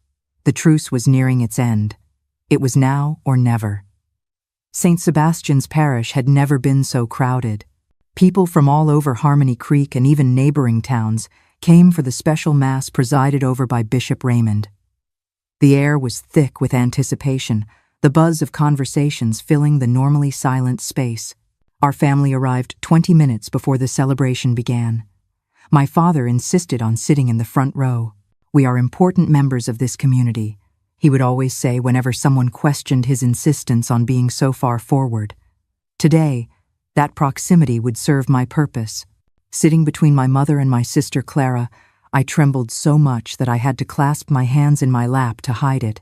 The truce was nearing its end. It was now or never. St. Sebastian's parish had never been so crowded. People from all over Harmony Creek and even neighboring towns came for the special Mass presided over by Bishop Raymond. The air was thick with anticipation, the buzz of conversations filling the normally silent space. Our family arrived 20 minutes before the celebration began. My father insisted on sitting in the front row. "We are important members of this community," he would always say whenever someone questioned his insistence on being so far forward. Today, that proximity would serve my purpose. Sitting between my mother and my sister Clara, I trembled so much that I had to clasp my hands in my lap to hide it.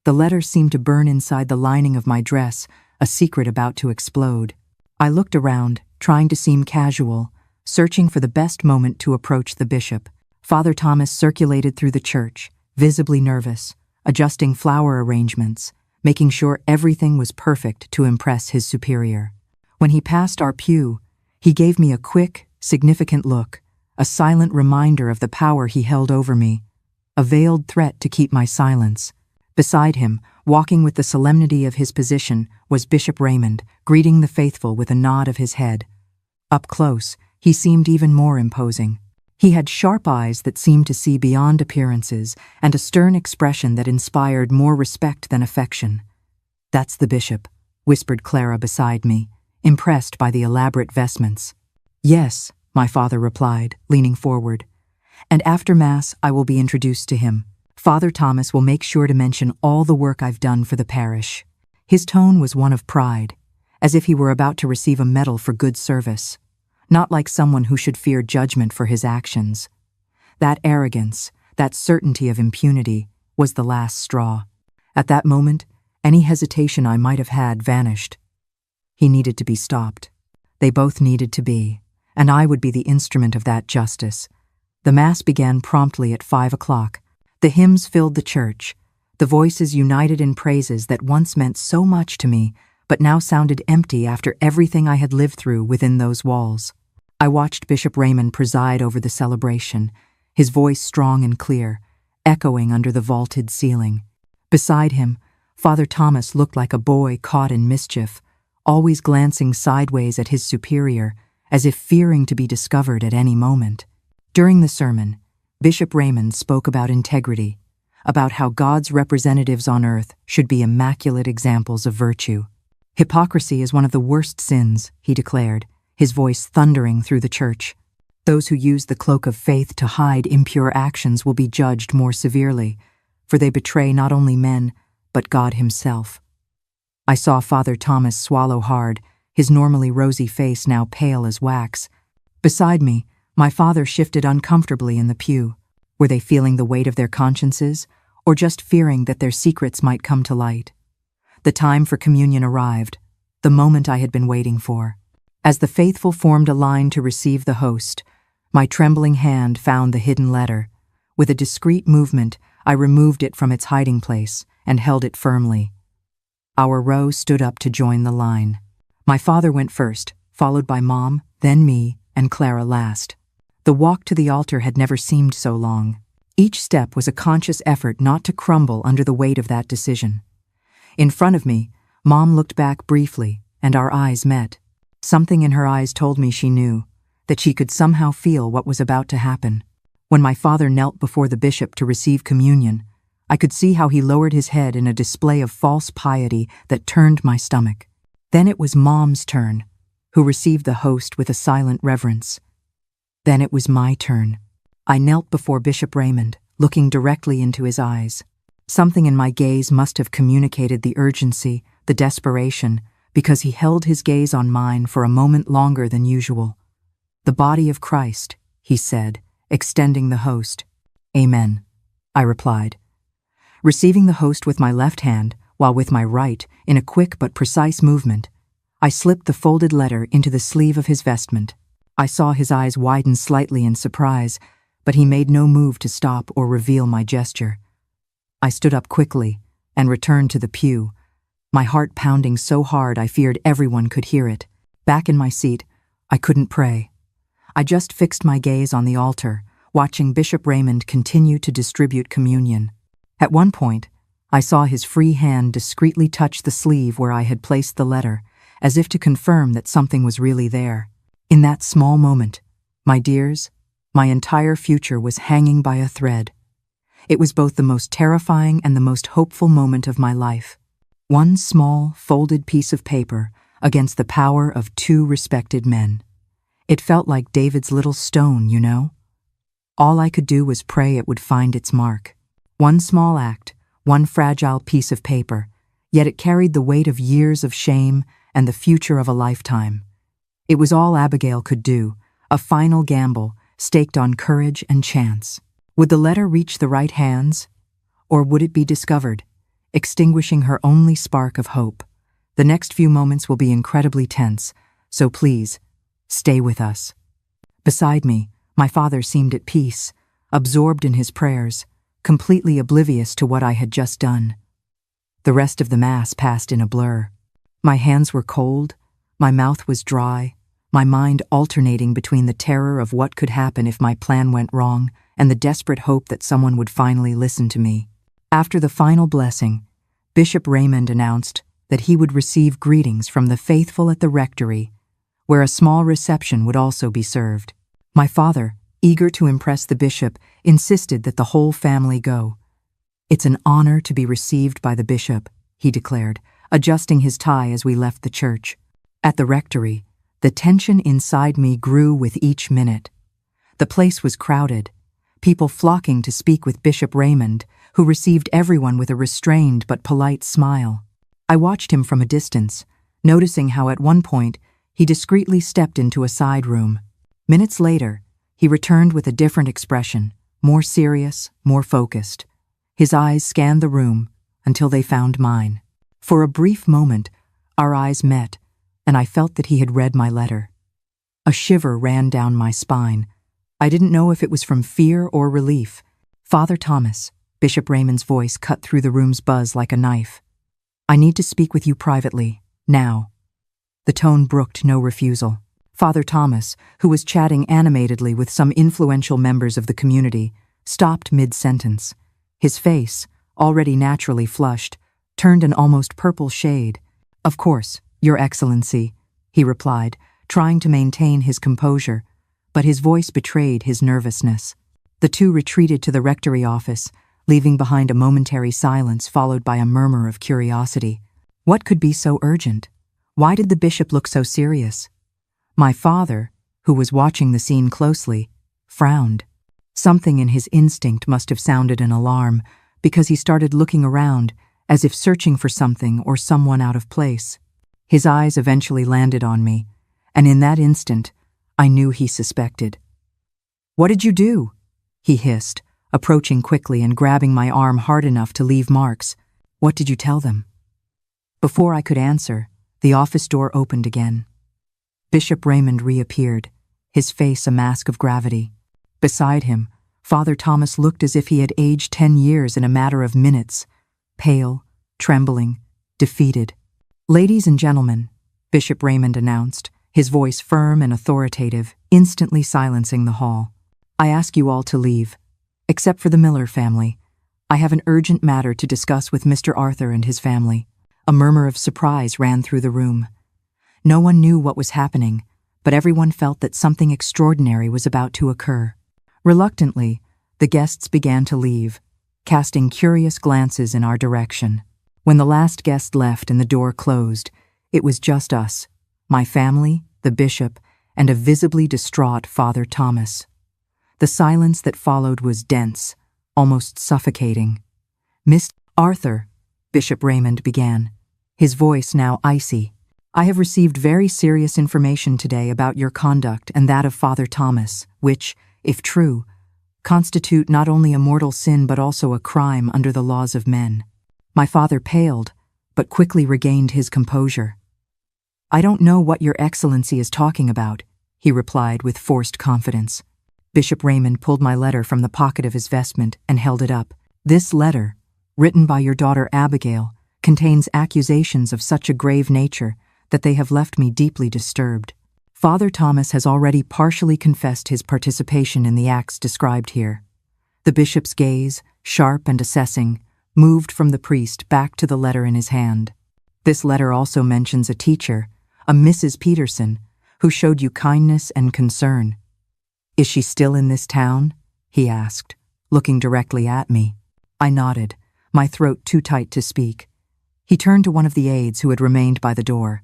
The letter seemed to burn inside the lining of my dress, a secret about to explode. I looked around, trying to seem casual, searching for the best moment to approach the bishop. Father Thomas circulated through the church, visibly nervous, adjusting flower arrangements, making sure everything was perfect to impress his superior. When he passed our pew, he gave me a quick, significant look, a silent reminder of the power he held over me, a veiled threat to keep my silence. Beside him, walking with the solemnity of his position, was Bishop Raymond, greeting the faithful with a nod of his head. Up close, he seemed even more imposing. He had sharp eyes that seemed to see beyond appearances and a stern expression that inspired more respect than affection. "That's the bishop," whispered Clara beside me, impressed by the elaborate vestments. "Yes," my father replied, leaning forward. "And after Mass, I will be introduced to him. Father Thomas will make sure to mention all the work I've done for the parish." His tone was one of pride, as if he were about to receive a medal for good service, not like someone who should fear judgment for his actions. That arrogance, that certainty of impunity, was the last straw. At that moment, any hesitation I might have had vanished. He needed to be stopped. They both needed to be, and I would be the instrument of that justice. The Mass began promptly at 5 o'clock. The hymns filled the church, the voices united in praises that once meant so much to me, but now sounded empty after everything I had lived through within those walls. I watched Bishop Raymond preside over the celebration, his voice strong and clear, echoing under the vaulted ceiling. Beside him, Father Thomas looked like a boy caught in mischief, always glancing sideways at his superior, as if fearing to be discovered at any moment. During the sermon, Bishop Raymond spoke about integrity, about how God's representatives on earth should be immaculate examples of virtue. "Hypocrisy is one of the worst sins," he declared, his voice thundering through the church. "Those who use the cloak of faith to hide impure actions will be judged more severely, for they betray not only men, but God himself." I saw Father Thomas swallow hard, his normally rosy face now pale as wax. Beside me, my father shifted uncomfortably in the pew. Were they feeling the weight of their consciences, or just fearing that their secrets might come to light? The time for communion arrived, the moment I had been waiting for. As the faithful formed a line to receive the host, my trembling hand found the hidden letter. With a discreet movement, I removed it from its hiding place and held it firmly. Our row stood up to join the line. My father went first, followed by Mom, then me, and Clara last. The walk to the altar had never seemed so long. Each step was a conscious effort not to crumble under the weight of that decision. In front of me, Mom looked back briefly, and our eyes met. Something in her eyes told me she knew, that she could somehow feel what was about to happen. When my father knelt before the bishop to receive communion, I could see how he lowered his head in a display of false piety that turned my stomach. Then it was Mom's turn, who received the host with a silent reverence. Then it was my turn. I knelt before Bishop Raymond, looking directly into his eyes. Something in my gaze must have communicated the urgency, the desperation, because he held his gaze on mine for a moment longer than usual. "The body of Christ," he said, extending the host. "Amen," I replied. Receiving the host with my left hand, while with my right, in a quick but precise movement, I slipped the folded letter into the sleeve of his vestment. I saw his eyes widen slightly in surprise, but he made no move to stop or reveal my gesture. I stood up quickly and returned to the pew, my heart pounding so hard I feared everyone could hear it. Back in my seat, I couldn't pray. I just fixed my gaze on the altar, watching Bishop Raymond continue to distribute communion. At one point, I saw his free hand discreetly touch the sleeve where I had placed the letter, as if to confirm that something was really there. In that small moment, my dears, my entire future was hanging by a thread. It was both the most terrifying and the most hopeful moment of my life. One small, folded piece of paper against the power of two respected men. It felt like David's little stone, you know? All I could do was pray it would find its mark. One small act, one fragile piece of paper, yet it carried the weight of years of shame and the future of a lifetime. It was all Abigail could do, a final gamble staked on courage and chance. Would the letter reach the right hands, or would it be discovered, extinguishing her only spark of hope? The next few moments will be incredibly tense, so please, stay with us. Beside me, my father seemed at peace, absorbed in his prayers, completely oblivious to what I had just done. The rest of the Mass passed in a blur. My hands were cold, my mouth was dry, my mind alternating between the terror of what could happen if my plan went wrong and the desperate hope that someone would finally listen to me. After the final blessing, Bishop Raymond announced that he would receive greetings from the faithful at the rectory, where a small reception would also be served. My father, eager to impress the bishop, insisted that the whole family go. "It's an honor to be received by the bishop," he declared, adjusting his tie as we left the church. At the rectory, the tension inside me grew with each minute. The place was crowded, people flocking to speak with Bishop Raymond, who received everyone with a restrained but polite smile. I watched him from a distance, noticing how at one point he discreetly stepped into a side room. Minutes later, he returned with a different expression, more serious, more focused. His eyes scanned the room until they found mine. For a brief moment, our eyes met, and I felt that he had read my letter. A shiver ran down my spine. I didn't know if it was from fear or relief. "Father Thomas," Bishop Raymond's voice cut through the room's buzz like a knife. "I need to speak with you privately, now." The tone brooked no refusal. Father Thomas, who was chatting animatedly with some influential members of the community, stopped mid-sentence. His face, already naturally flushed, turned an almost purple shade. "Of course, Your Excellency," he replied, trying to maintain his composure, but his voice betrayed his nervousness. The two retreated to the rectory office, leaving behind a momentary silence followed by a murmur of curiosity. What could be so urgent? Why did the bishop look so serious? My father, who was watching the scene closely, frowned. Something in his instinct must have sounded an alarm, because he started looking around, as if searching for something or someone out of place. His eyes eventually landed on me, and in that instant, I knew he suspected. "What did you do?" he hissed, approaching quickly and grabbing my arm hard enough to leave marks. "What did you tell them?" Before I could answer, the office door opened again. Bishop Raymond reappeared, his face a mask of gravity. Beside him, Father Thomas looked as if he had aged 10 years in a matter of minutes, pale, trembling, defeated. "Ladies and gentlemen," Bishop Raymond announced, his voice firm and authoritative, instantly silencing the hall. "I ask you all to leave, except for the Miller family. I have an urgent matter to discuss with Mr. Arthur and his family." A murmur of surprise ran through the room. No one knew what was happening, but everyone felt that something extraordinary was about to occur. Reluctantly, the guests began to leave, casting curious glances in our direction. When the last guest left and the door closed, it was just us, my family, the bishop, and a visibly distraught Father Thomas. The silence that followed was dense, almost suffocating. "Mr. Arthur," Bishop Raymond began, his voice now icy, "I have received very serious information today about your conduct and that of Father Thomas, which, if true, constitute not only a mortal sin but also a crime under the laws of men." My father paled, but quickly regained his composure. "I don't know what Your Excellency is talking about," he replied with forced confidence. Bishop Raymond pulled my letter from the pocket of his vestment and held it up. "This letter, written by your daughter Abigail, contains accusations of such a grave nature that they have left me deeply disturbed. Father Thomas has already partially confessed his participation in the acts described here." The bishop's gaze, sharp and assessing, moved from the priest back to the letter in his hand. "This letter also mentions a teacher, a Mrs. Peterson, who showed you kindness and concern. Is she still in this town?" he asked, looking directly at me. I nodded, my throat too tight to speak. He turned to one of the aides who had remained by the door.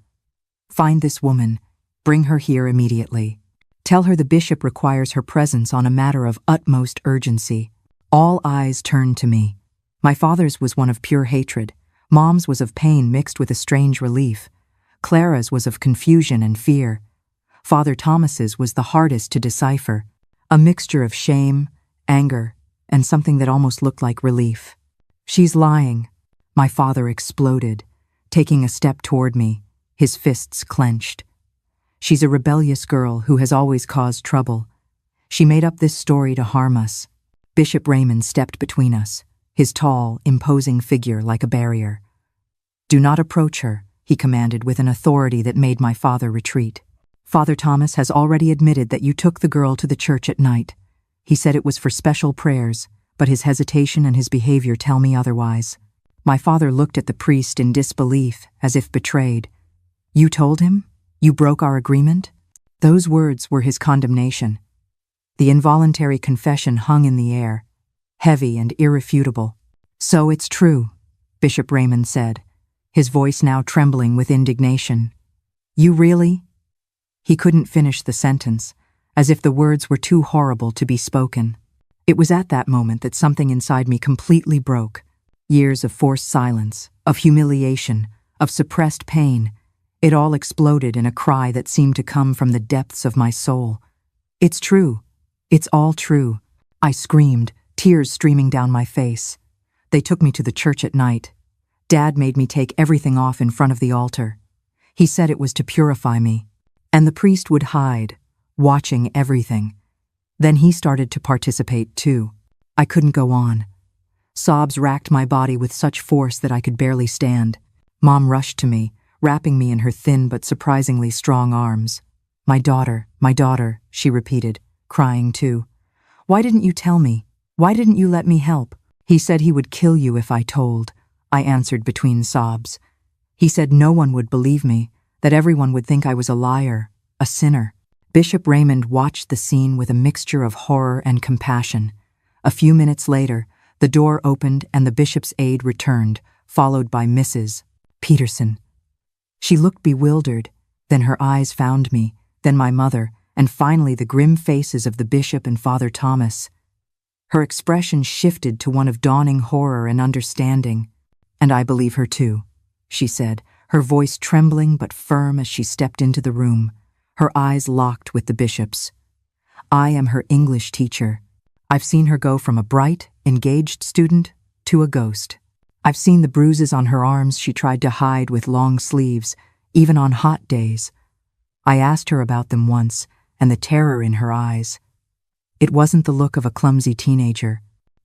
"Find this woman. Bring her here immediately. Tell her the bishop requires her presence on a matter of utmost urgency." All eyes turned to me. My father's was one of pure hatred. Mom's was of pain mixed with a strange relief. Clara's was of confusion and fear. Father Thomas's was the hardest to decipher, a mixture of shame, anger, and something that almost looked like relief. "She's lying," my father exploded, taking a step toward me, his fists clenched. "She's a rebellious girl who has always caused trouble. She made up this story to harm us." Bishop Raymond stepped between us, his tall, imposing figure like a barrier. "Do not approach her," he commanded with an authority that made my father retreat. "Father Thomas has already admitted that you took the girl to the church at night. He said it was for special prayers, but his hesitation and his behavior tell me otherwise." My father looked at the priest in disbelief, as if betrayed. "You told him? You broke our agreement?" Those words were his condemnation. The involuntary confession hung in the air, heavy and irrefutable. "So it's true," Bishop Raymond said, his voice now trembling with indignation. "You really?" He couldn't finish the sentence, as if the words were too horrible to be spoken. It was at that moment that something inside me completely broke. Years of forced silence, of humiliation, of suppressed pain, it all exploded in a cry that seemed to come from the depths of my soul. "It's true. It's all true," I screamed, tears streaming down my face. "They took me to the church at night. Dad made me take everything off in front of the altar. He said it was to purify me. And the priest would hide, watching everything. Then he started to participate too. I couldn't go on. Sobs racked my body with such force that I could barely stand. Mom rushed to me, wrapping me in her thin but surprisingly strong arms. My daughter, she repeated, crying too. "Why didn't you tell me? Why didn't you let me help?" "He said he would kill you if I told," I answered between sobs. "He said no one would believe me, that everyone would think I was a liar, a sinner." Bishop Raymond watched the scene with a mixture of horror and compassion. A few minutes later, the door opened and the bishop's aide returned, followed by Mrs. Peterson. She looked bewildered, then her eyes found me, then my mother, and finally the grim faces of the bishop and Father Thomas. Her expression shifted to one of dawning horror and understanding. "And I believe her too," she said, her voice trembling but firm as she stepped into the room, her eyes locked with the bishop's. "I am her English teacher. I've seen her go from a bright, engaged student to a ghost. I've seen the bruises on her arms she tried to hide with long sleeves, even on hot days. I asked her about them once, and the terror in her eyes. It wasn't the look of a clumsy teenager.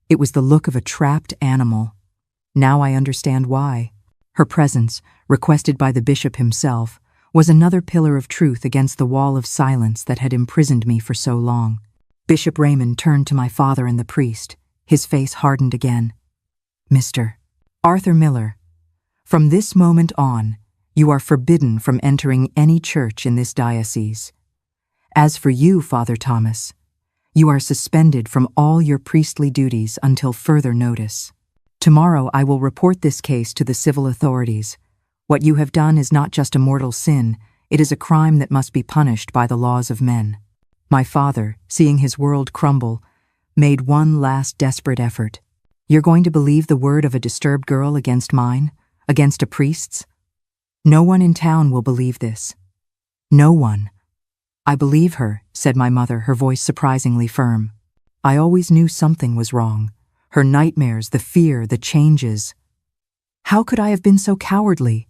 It was the look of a trapped animal. Now I understand why." Her presence, requested by the bishop himself, was another pillar of truth against the wall of silence that had imprisoned me for so long. Bishop Raymond turned to my father and the priest, his face hardened again. "Mr. Arthur Miller, from this moment on, you are forbidden from entering any church in this diocese. As for you, Father Thomas, you are suspended from all your priestly duties until further notice. Tomorrow I will report this case to the civil authorities. What you have done is not just a mortal sin, it is a crime that must be punished by the laws of men." My father, seeing his world crumble, made one last desperate effort. "You're going to believe the word of a disturbed girl against mine? Against a priest's? No one in town will believe this. No one." "I believe her," said my mother, her voice surprisingly firm. "I always knew something was wrong. Her nightmares, the fear, the changes. How could I have been so cowardly?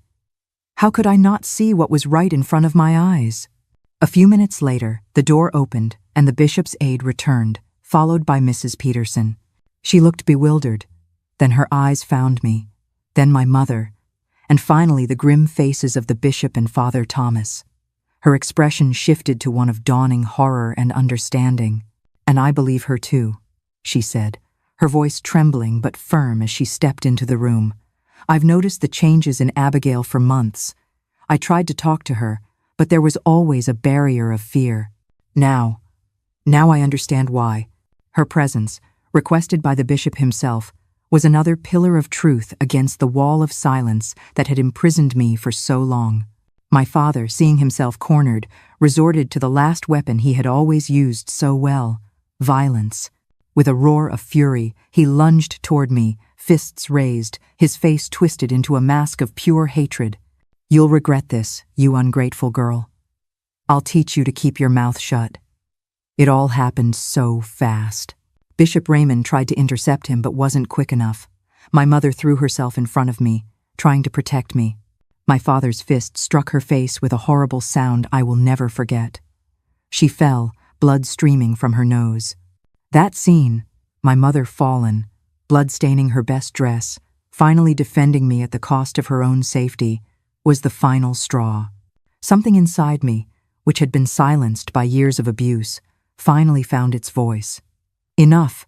How could I not see what was right in front of my eyes?" A few minutes later, the door opened and the bishop's aide returned, followed by Mrs. Peterson. She looked bewildered. Then her eyes found me, then my mother, and finally the grim faces of the bishop and Father Thomas. Her expression shifted to one of dawning horror and understanding. "And I believe her too," she said, her voice trembling but firm as she stepped into the room. "I've noticed the changes in Abigail for months. I tried to talk to her, but there was always a barrier of fear. Now I understand why." Her presence, requested by the bishop himself, was another pillar of truth against the wall of silence that had imprisoned me for so long. My father, seeing himself cornered, resorted to the last weapon he had always used so well: violence. With a roar of fury, he lunged toward me, fists raised, his face twisted into a mask of pure hatred. "You'll regret this, you ungrateful girl. I'll teach you to keep your mouth shut." It all happened so fast. Bishop Raymond tried to intercept him but wasn't quick enough. My mother threw herself in front of me, trying to protect me. My father's fist struck her face with a horrible sound I will never forget. She fell, blood streaming from her nose. That scene, my mother fallen, blood-staining her best dress, finally defending me at the cost of her own safety, was the final straw. Something inside me, which had been silenced by years of abuse, finally found its voice. "Enough,"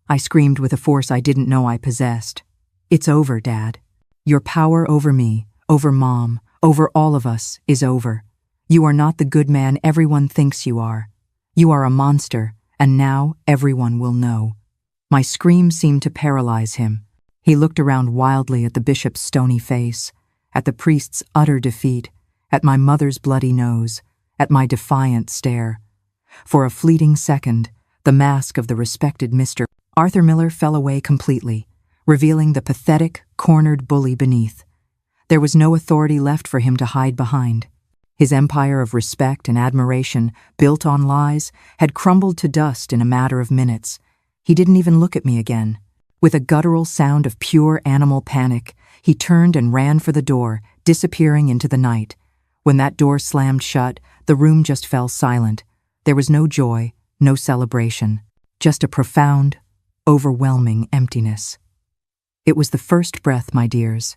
I screamed with a force I didn't know I possessed. "It's over, Dad. Your power over me, over Mom, over all of us, is over. You are not the good man everyone thinks you are. You are a monster, and now everyone will know. My scream seemed to paralyze him. He looked around wildly at the bishop's stony face, at the priest's utter defeat, at my mother's bloody nose, at my defiant stare. For a fleeting second, the mask of the respected Mr. Arthur Miller fell away completely, revealing the pathetic, cornered bully beneath. There was no authority left for him to hide behind. His empire of respect and admiration, built on lies, had crumbled to dust in a matter of minutes. He didn't even look at me again. With a guttural sound of pure animal panic, he turned and ran for the door, disappearing into the night. When that door slammed shut, the room just fell silent. There was no joy, no celebration, just a profound, overwhelming emptiness. It was the first breath, my dears.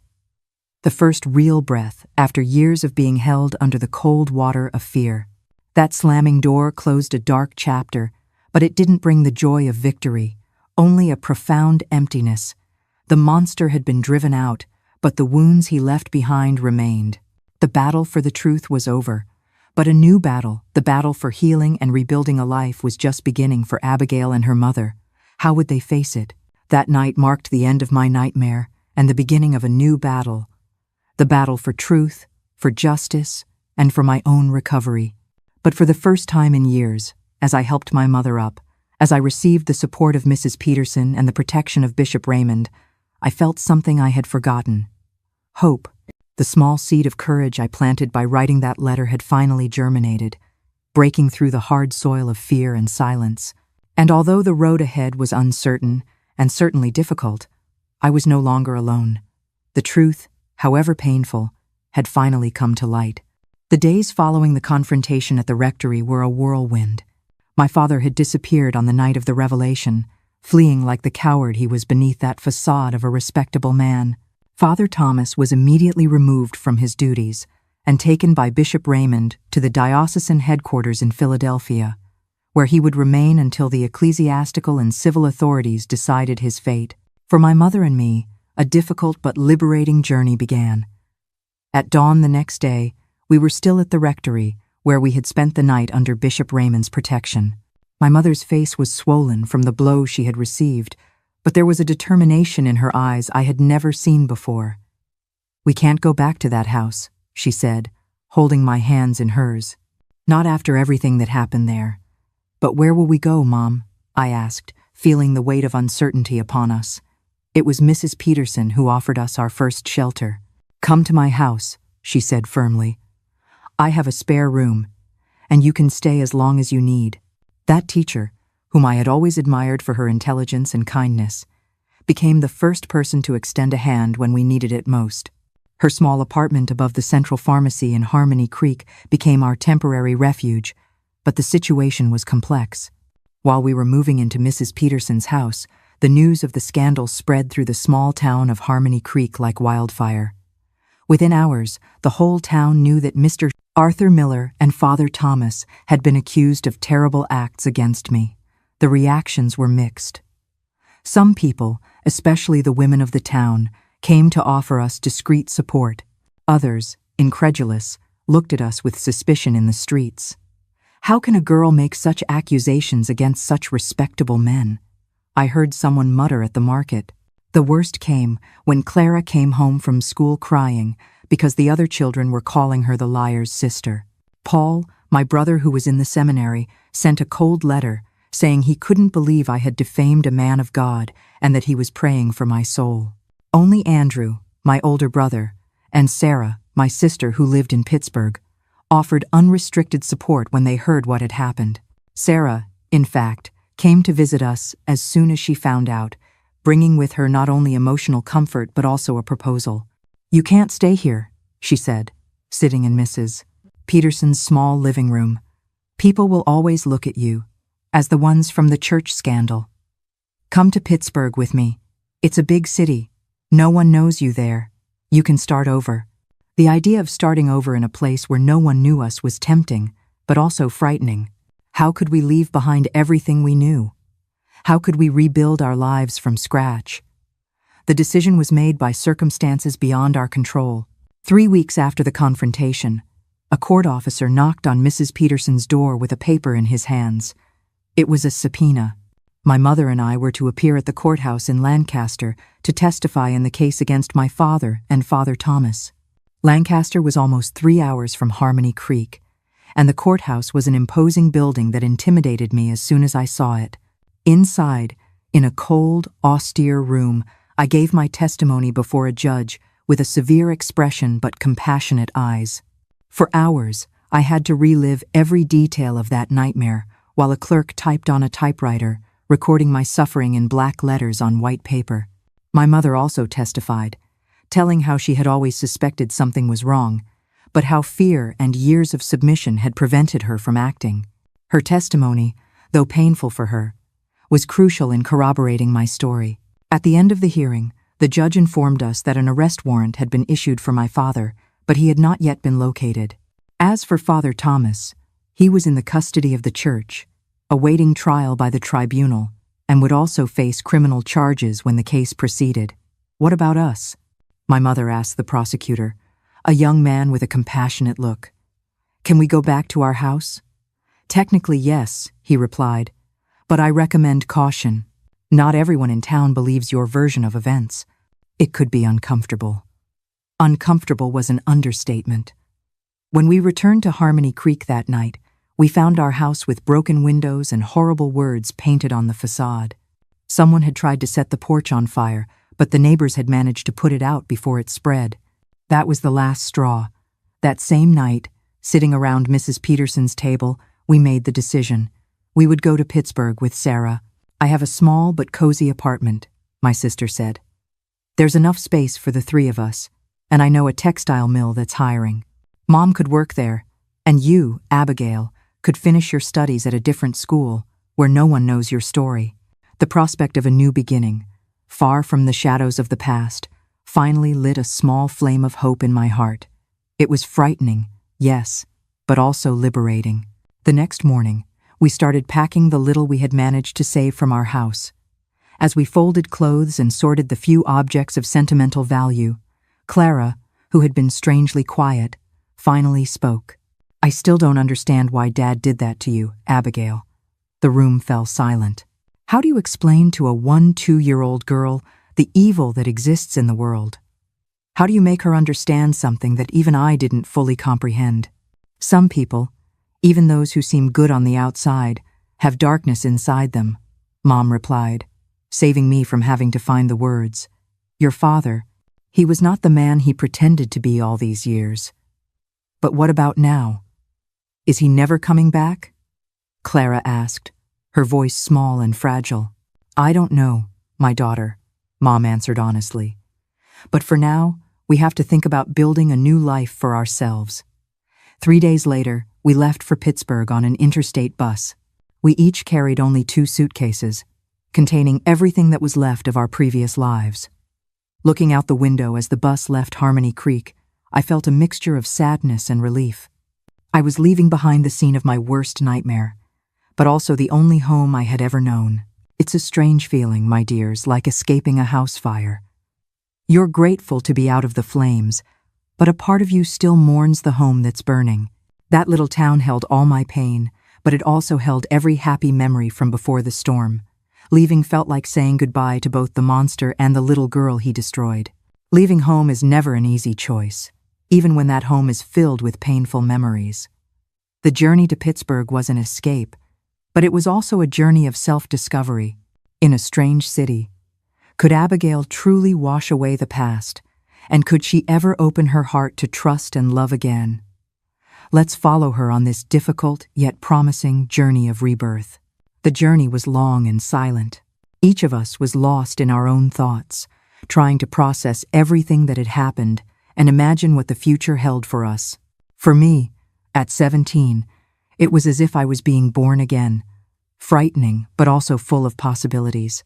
The first real breath after years of being held under the cold water of fear. That slamming door closed a dark chapter, but it didn't bring the joy of victory, only a profound emptiness. The monster had been driven out, but the wounds he left behind remained. The battle for the truth was over, but a new battle, the battle for healing and rebuilding a life, was just beginning for Abigail and her mother. How would they face it? That night marked the end of my nightmare and the beginning of a new battle. The battle for truth, for justice, and for my own recovery. But for the first time in years, as I helped my mother up, as I received the support of Mrs. Peterson and the protection of Bishop Raymond, I felt something I had forgotten. Hope. The small seed of courage I planted by writing that letter had finally germinated, breaking through the hard soil of fear and silence. And although the road ahead was uncertain and certainly difficult, I was no longer alone. The truth, however painful, had finally come to light. The days following the confrontation at the rectory were a whirlwind. My father had disappeared on the night of the revelation, fleeing like the coward he was beneath that facade of a respectable man. Father Thomas was immediately removed from his duties and taken by Bishop Raymond to the diocesan headquarters in Philadelphia, where he would remain until the ecclesiastical and civil authorities decided his fate. For my mother and me, a difficult but liberating journey began. At dawn the next day, we were still at the rectory, where we had spent the night under Bishop Raymond's protection. My mother's face was swollen from the blow she had received, but there was a determination in her eyes I had never seen before. "We can't go back to that house," she said, holding my hands in hers. "Not after everything that happened there." "But where will we go, Mom?" I asked, feeling the weight of uncertainty upon us. It was Mrs. Peterson who offered us our first shelter. "Come to my house," she said firmly. "I have a spare room, and you can stay as long as you need." That teacher, whom I had always admired for her intelligence and kindness, became the first person to extend a hand when we needed it most. Her small apartment above the central pharmacy in Harmony Creek became our temporary refuge, but the situation was complex. While we were moving into Mrs. Peterson's house, the news of the scandal spread through the small town of Harmony Creek like wildfire. Within hours, the whole town knew that Mr. Arthur Miller and Father Thomas had been accused of terrible acts against me. The reactions were mixed. Some people, especially the women of the town, came to offer us discreet support. Others, incredulous, looked at us with suspicion in the streets. How can a girl make such accusations against such respectable men? I heard someone mutter at the market. The worst came when Clara came home from school crying because the other children were calling her the liar's sister. Paul, my brother who was in the seminary, sent a cold letter saying he couldn't believe I had defamed a man of God and that he was praying for my soul. Only Andrew, my older brother, and Sarah, my sister who lived in Pittsburgh, offered unrestricted support when they heard what had happened. Sarah, in fact, came to visit us as soon as she found out, bringing with her not only emotional comfort but also a proposal. "You can't stay here," she said, sitting in Mrs. Peterson's small living room. "People will always look at you as the ones from the church scandal. Come to Pittsburgh with me. It's a big city. No one knows you there. You can start over." The idea of starting over in a place where no one knew us was tempting, but also frightening. How could we leave behind everything we knew? How could we rebuild our lives from scratch? The decision was made by circumstances beyond our control. 3 weeks after the confrontation, a court officer knocked on Mrs. Peterson's door with a paper in his hands. It was a subpoena. My mother and I were to appear at the courthouse in Lancaster to testify in the case against my father and Father Thomas. Lancaster was almost 3 hours from Harmony Creek, and the courthouse was an imposing building that intimidated me as soon as I saw it. Inside, in a cold, austere room, I gave my testimony before a judge with a severe expression but compassionate eyes. For hours, I had to relive every detail of that nightmare while a clerk typed on a typewriter, recording my suffering in black letters on white paper. My mother also testified, telling how she had always suspected something was wrong, but how fear and years of submission had prevented her from acting. Her testimony, though painful for her, was crucial in corroborating my story. At the end of the hearing, the judge informed us that an arrest warrant had been issued for my father, but he had not yet been located. As for Father Thomas, he was in the custody of the church, awaiting trial by the tribunal, and would also face criminal charges when the case proceeded. What about us? My mother asked the prosecutor, a young man with a compassionate look. Can we go back to our house? Technically, yes, he replied, but I recommend caution. Not everyone in town believes your version of events. It could be uncomfortable. Uncomfortable was an understatement. When we returned to Harmony Creek that night, we found our house with broken windows and horrible words painted on the facade. Someone had tried to set the porch on fire, but the neighbors had managed to put it out before it spread. That was the last straw. That same night, sitting around Mrs. Peterson's table, we made the decision. We would go to Pittsburgh with Sarah. I have a small but cozy apartment, my sister said. There's enough space for the 3 of us, and I know a textile mill that's hiring. Mom could work there, and you, Abigail, could finish your studies at a different school where no one knows your story. The prospect of a new beginning, far from the shadows of the past, finally lit a small flame of hope in my heart. It was frightening, yes, but also liberating. The next morning, we started packing the little we had managed to save from our house. As we folded clothes and sorted the few objects of sentimental value, Clara, who had been strangely quiet, finally spoke. I still don't understand why Dad did that to you, Abigail. The room fell silent. How do you explain to a 1-2-year-old girl the evil that exists in the world? How do you make her understand something that even I didn't fully comprehend? Some people, even those who seem good on the outside, have darkness inside them, Mom replied, saving me from having to find the words. Your father, he was not the man he pretended to be all these years. But what about now? Is he never coming back? Clara asked, her voice small and fragile. I don't know, my daughter, Mom answered honestly. But for now, we have to think about building a new life for ourselves. 3 days later, we left for Pittsburgh on an interstate bus. We each carried only 2 suitcases, containing everything that was left of our previous lives. Looking out the window as the bus left Harmony Creek, I felt a mixture of sadness and relief. I was leaving behind the scene of my worst nightmare, but also the only home I had ever known. It's a strange feeling, my dears, like escaping a house fire. You're grateful to be out of the flames, but a part of you still mourns the home that's burning. That little town held all my pain, but it also held every happy memory from before the storm. Leaving felt like saying goodbye to both the monster and the little girl he destroyed. Leaving home is never an easy choice, even when that home is filled with painful memories. The journey to Pittsburgh was an escape, but it was also a journey of self-discovery. In a strange city, could Abigail truly wash away the past, and could she ever open her heart to trust and love again? Let's follow her on this difficult yet promising journey of rebirth. The journey was long and silent. Each of us was lost in our own thoughts, trying to process everything that had happened and imagine what the future held for us. For me, at 17, it was as if I was being born again, frightening but also full of possibilities.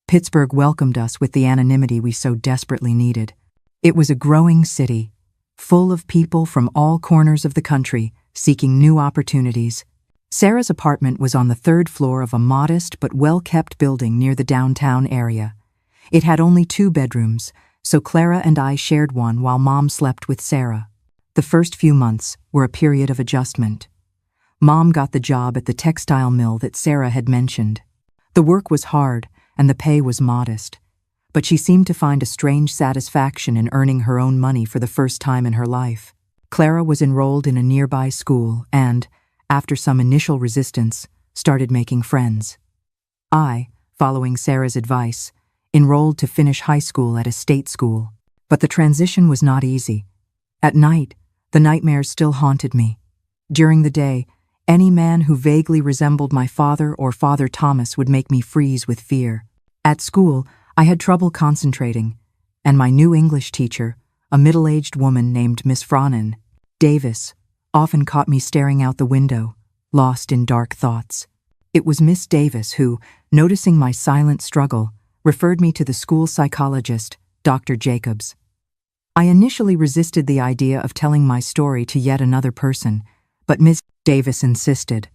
Pittsburgh welcomed us with the anonymity we so desperately needed. It was a growing city, full of people from all corners of the country seeking new opportunities. Sarah's apartment was on the 3rd floor of a modest but well-kept building near the downtown area. It had only 2 bedrooms, so Clara and I shared one while Mom slept with Sarah. The first few months were a period of adjustment. Mom got the job at the textile mill that Sarah had mentioned. The work was hard and the pay was modest, but she seemed to find a strange satisfaction in earning her own money for the first time in her life. Clara was enrolled in a nearby school and, after some initial resistance, started making friends. I, following Sarah's advice, enrolled to finish high school at a state school. But the transition was not easy. At night, the nightmares still haunted me. During the day, any man who vaguely resembled my father or Father Thomas would make me freeze with fear. At school, I had trouble concentrating, and my new English teacher, a middle-aged woman named Miss Fronin Davis, often caught me staring out the window, lost in dark thoughts. It was Miss Davis who, noticing my silent struggle, referred me to the school psychologist, Dr. Jacobs. I initially resisted the idea of telling my story to yet another person, but Miss Davis insisted.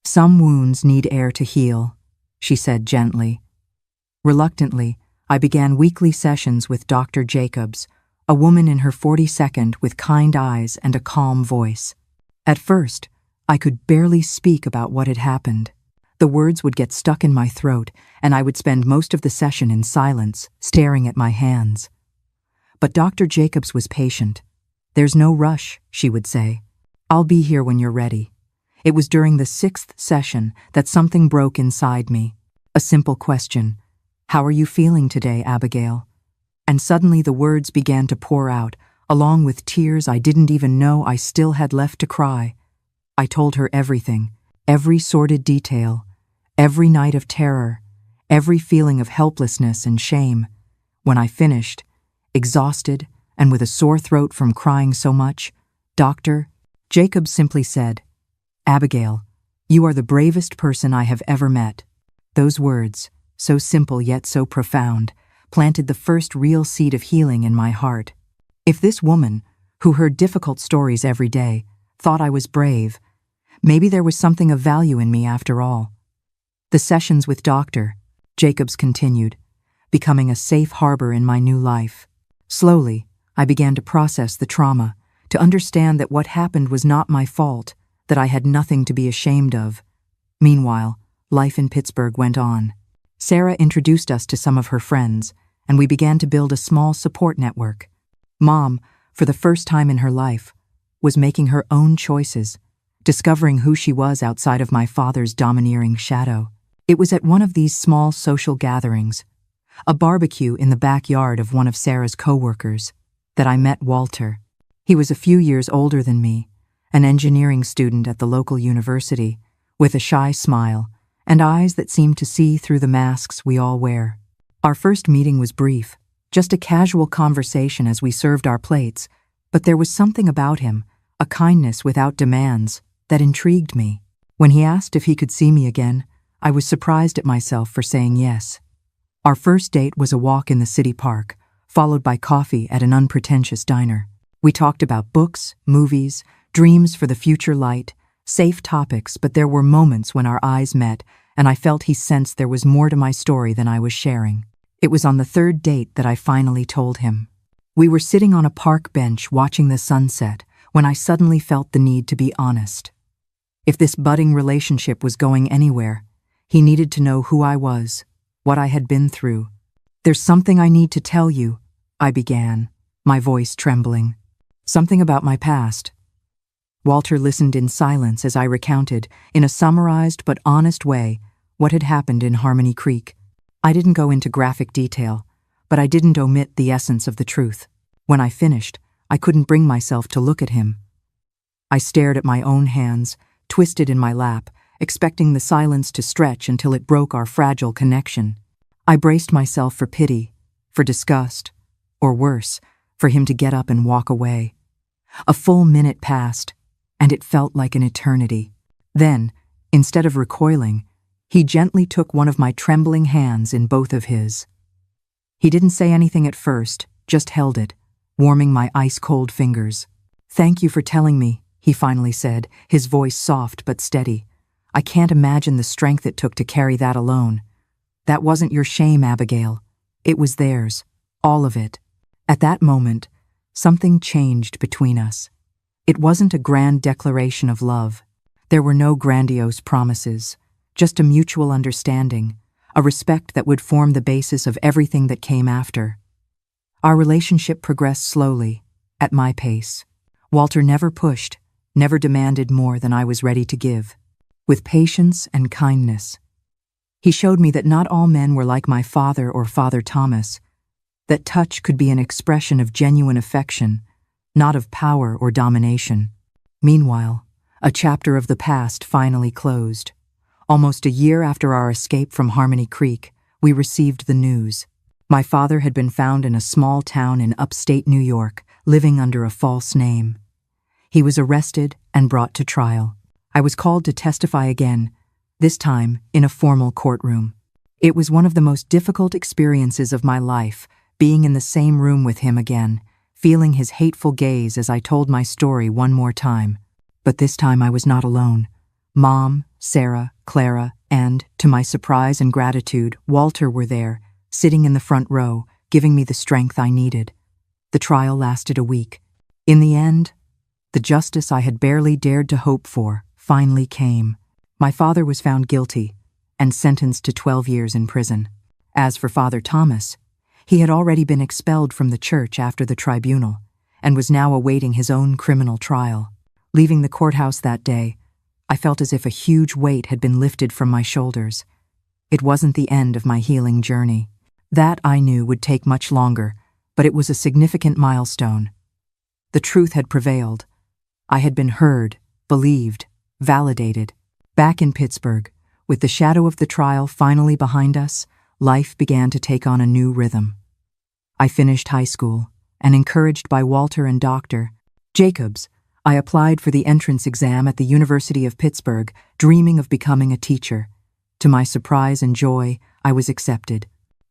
"Some wounds need air to heal," she said gently. Reluctantly, I began weekly sessions with Dr. Jacobs, a woman in her 42nd with kind eyes and a calm voice. At first, I could barely speak about what had happened. The words would get stuck in my throat, and I would spend most of the session in silence, staring at my hands. But Dr. Jacobs was patient. "There's no rush," she would say. "I'll be here when you're ready." It was during the 6th session that something broke inside me. A simple question. "How are you feeling today, Abigail?" And suddenly the words began to pour out, along with tears I didn't even know I still had left to cry. I told her everything, every sordid detail, every night of terror, every feeling of helplessness and shame. When I finished, exhausted and with a sore throat from crying so much, Dr. Jacobs simply said, "Abigail, you are the bravest person I have ever met." Those words, so simple yet so profound, planted the first real seed of healing in my heart. If this woman, who heard difficult stories every day, thought I was brave, maybe there was something of value in me after all. The sessions with Dr. Jacobs continued, becoming a safe harbor in my new life. Slowly, I began to process the trauma, to understand that what happened was not my fault, that I had nothing to be ashamed of. Meanwhile, life in Pittsburgh went on. Sarah introduced us to some of her friends, and we began to build a small support network. Mom, for the first time in her life, was making her own choices, discovering who she was outside of my father's domineering shadow. It was at one of these small social gatherings, a barbecue in the backyard of one of Sarah's co-workers, that I met Walter. He was a few years older than me, an engineering student at the local university, with a shy smile and eyes that seemed to see through the masks we all wear. Our first meeting was brief, just a casual conversation as we served our plates, but there was something about him, a kindness without demands, that intrigued me. When he asked if he could see me again, I was surprised at myself for saying yes. Our first date was a walk in the city park, followed by coffee at an unpretentious diner. We talked about books, movies, dreams for the future light, safe topics, but there were moments when our eyes met, and I felt he sensed there was more to my story than I was sharing. It was on the third date that I finally told him. We were sitting on a park bench watching the sunset when I suddenly felt the need to be honest. If this budding relationship was going anywhere, he needed to know who I was, what I had been through. "There's something I need to tell you," I began, my voice trembling. "Something about my past." Walter listened in silence as I recounted, in a summarized but honest way, what had happened in Harmony Creek. I didn't go into graphic detail, but I didn't omit the essence of the truth. When I finished, I couldn't bring myself to look at him. I stared at my own hands, twisted in my lap, expecting the silence to stretch until it broke our fragile connection. I braced myself for pity, for disgust, or worse, for him to get up and walk away. A full minute passed, and it felt like an eternity. Then, instead of recoiling, he gently took one of my trembling hands in both of his. He didn't say anything at first, just held it, warming my ice-cold fingers. "Thank you for telling me," he finally said, his voice soft but steady. "I can't imagine the strength it took to carry that alone. That wasn't your shame, Abigail. It was theirs, all of it." At that moment, something changed between us. It wasn't a grand declaration of love. There were no grandiose promises, just a mutual understanding, a respect that would form the basis of everything that came after. Our relationship progressed slowly, at my pace. Walter never pushed, never demanded more than I was ready to give. With patience and kindness, he showed me that not all men were like my father or Father Thomas, that touch could be an expression of genuine affection, not of power or domination. Meanwhile, a chapter of the past finally closed. Almost a year after our escape from Harmony Creek, we received the news. My father had been found in a small town in upstate New York, living under a false name. He was arrested and brought to trial. I was called to testify again, this time in a formal courtroom. It was one of the most difficult experiences of my life, being in the same room with him again, feeling his hateful gaze as I told my story one more time. But this time I was not alone. Mom, Sarah, Clara, and, to my surprise and gratitude, Walter were there, sitting in the front row, giving me the strength I needed. The trial lasted a week. In the end, the justice I had barely dared to hope for finally came. My father was found guilty and sentenced to 12 years in prison. As for Father Thomas, he had already been expelled from the church after the tribunal and was now awaiting his own criminal trial. Leaving the courthouse that day, I felt as if a huge weight had been lifted from my shoulders. It wasn't the end of my healing journey. That, I knew, would take much longer, but it was a significant milestone. The truth had prevailed. I had been heard, believed, validated. Back in Pittsburgh, with the shadow of the trial finally behind us, life began to take on a new rhythm. I finished high school, and encouraged by Walter and Dr. Jacobs, I applied for the entrance exam at the University of Pittsburgh, dreaming of becoming a teacher. To my surprise and joy, I was accepted.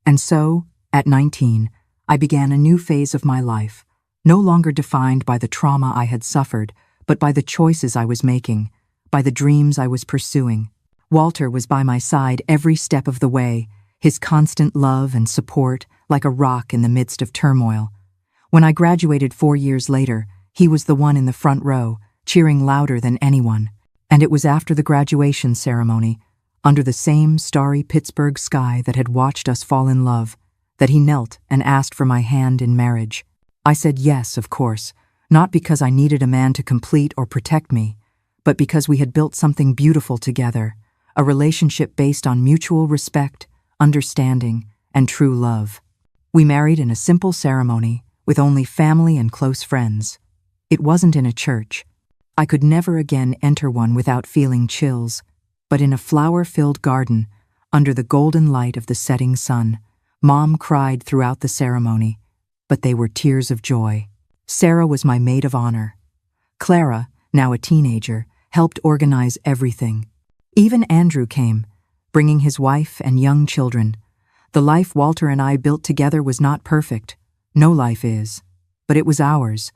And so, at 19, I began a new phase of my life, no longer defined by the trauma I had suffered, but by the choices I was making, by the dreams I was pursuing. Walter was by my side every step of the way, his constant love and support like a rock in the midst of turmoil. When I graduated 4 years later, he was the one in the front row, cheering louder than anyone. And it was after the graduation ceremony, under the same starry Pittsburgh sky that had watched us fall in love, that he knelt and asked for my hand in marriage. I said yes, of course, not because I needed a man to complete or protect me, but because we had built something beautiful together, a relationship based on mutual respect, understanding, and true love. We married in a simple ceremony, with only family and close friends. It wasn't in a church. I could never again enter one without feeling chills, but in a flower-filled garden, under the golden light of the setting sun. Mom cried throughout the ceremony, but they were tears of joy. Sarah was my maid of honor. Clara, now a teenager, helped organize everything. Even Andrew came, bringing his wife and young children. The life Walter and I built together was not perfect. No life is. But it was ours,